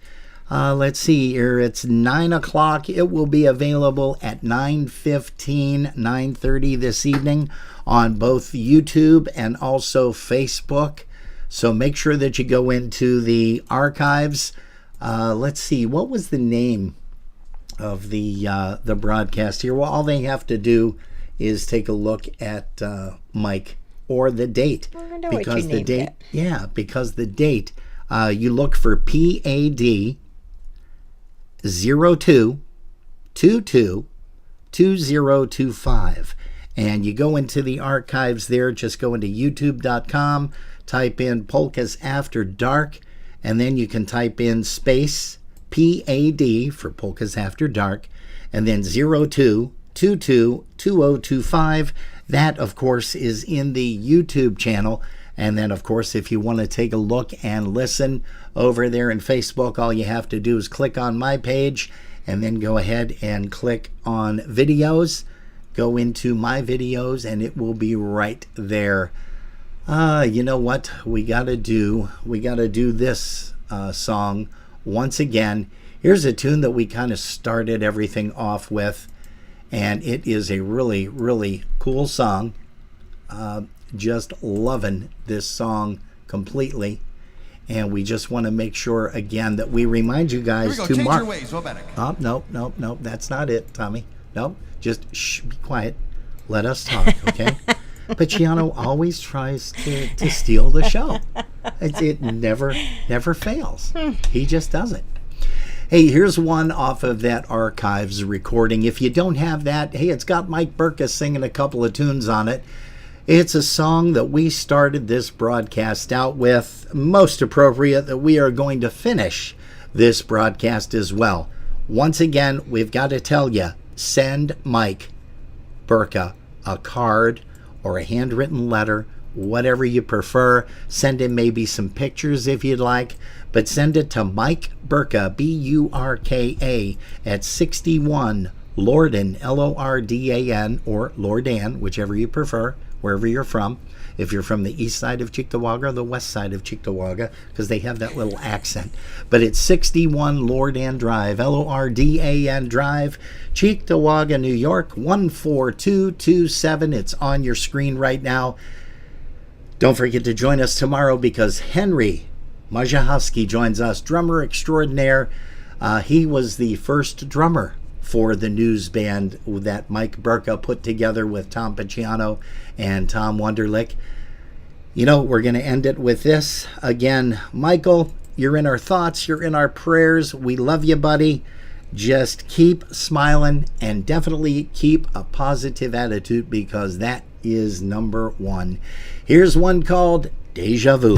Let's see here. It's 9 o'clock. It will be available at 9:15, 9:30 this evening on both YouTube and also Facebook. So make sure that you go into the archives. Let's see. What was the name of the broadcast here? Well, all they have to do is take a look at Mike or the date. I know because what you named it. Yeah, because the date, you look for PAD 02222025, and you go into the archives there. Just go into youtube.com, type in Polkas After Dark, and then you can type in space PAD for Polkas After Dark, and then 02222025. That, of course, is in the YouTube channel. And then, of course, if you want to take a look and listen over there in Facebook, all you have to do is click on my page and then go ahead and click on videos. Go into my videos and it will be right there. You know what we got to do? We got to do this song once again. Here's a tune that we kind of started everything off with, and it is a really, really cool song. Just loving this song completely, and we just want to make sure again that we remind you guys to change mark. Your ways. Oh, no, that's not it, Tommy. No, just shh, be quiet. Let us talk, okay? Pacciano always tries to steal the show. It never fails. He just does it. Hey, here's one off of that archives recording. If you don't have that, hey, it's got Mike Burka singing a couple of tunes on it. It's a song that we started this broadcast out with. Most appropriate that we are going to finish this broadcast as well. Once again, we've got to tell you, send Mike Burka a card or a handwritten letter, whatever you prefer. Send him maybe some pictures if you'd like, but send it to Mike Burka, Burka, at 61 Lordan, Lordan, or Lordan, whichever you prefer, wherever you're from. If you're from the east side of Cheektowaga or the west side of Cheektowaga, because they have that little accent. But it's 61 Lordan Drive, Lordan Drive, Cheektowaga, New York, 14227. It's on your screen right now. Don't forget to join us tomorrow because Henry Majahowski joins us, drummer extraordinaire. He was the first drummer for the news band that Mike Burka put together with Tom Pacciano and Tom Wunderlich. You know, we're going to end it with this. Again, Michael, you're in our thoughts, you're in our prayers. We love you, buddy. Just keep smiling and definitely keep a positive attitude because that is number one. Here's one called Deja Vu.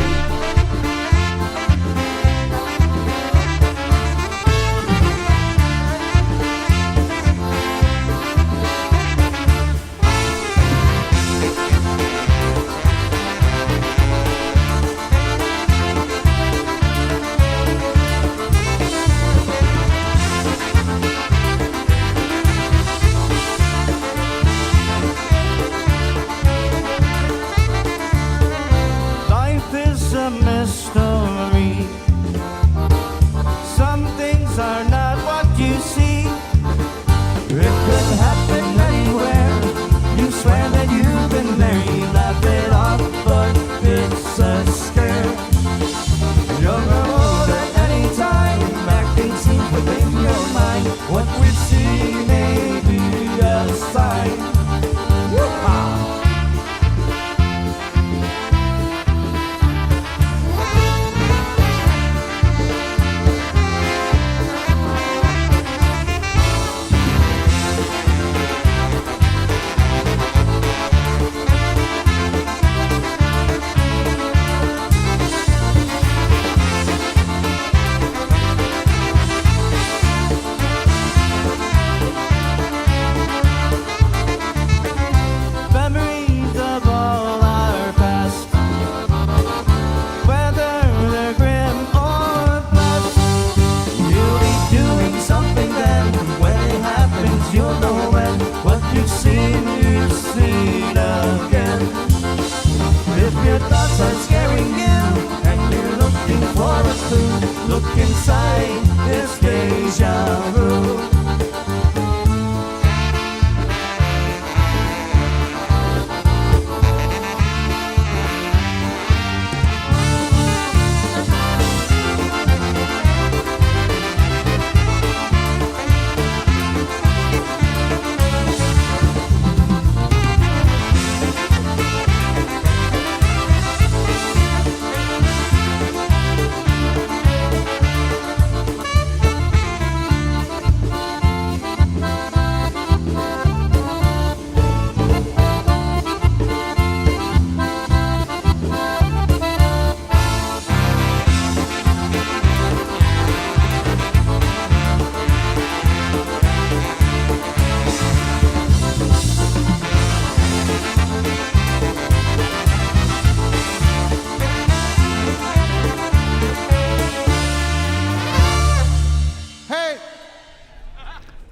start scaring you, and you're looking for a clue. Look inside this deja vu.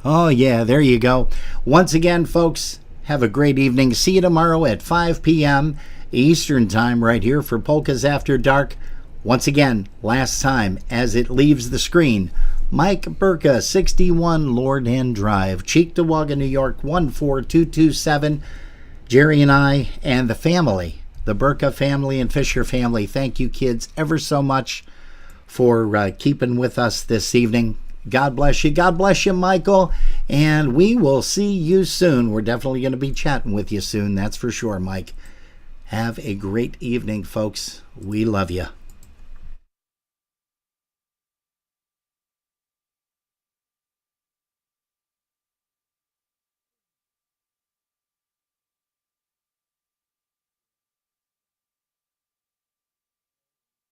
Oh, yeah, there you go. Once again, folks, have a great evening. See you tomorrow at 5 p.m. Eastern Time right here for Polkas After Dark. Once again, last time as it leaves the screen, Mike Burka, 61 Lord End Drive, Cheektowaga, New York, 14227. Jerry and I and the family, the Burka family and Fisher family, thank you kids ever so much for keeping with us this evening. God bless you. God bless you, Michael. And we will see you soon. We're definitely going to be chatting with you soon. That's for sure, Mike. Have a great evening, folks. We love you.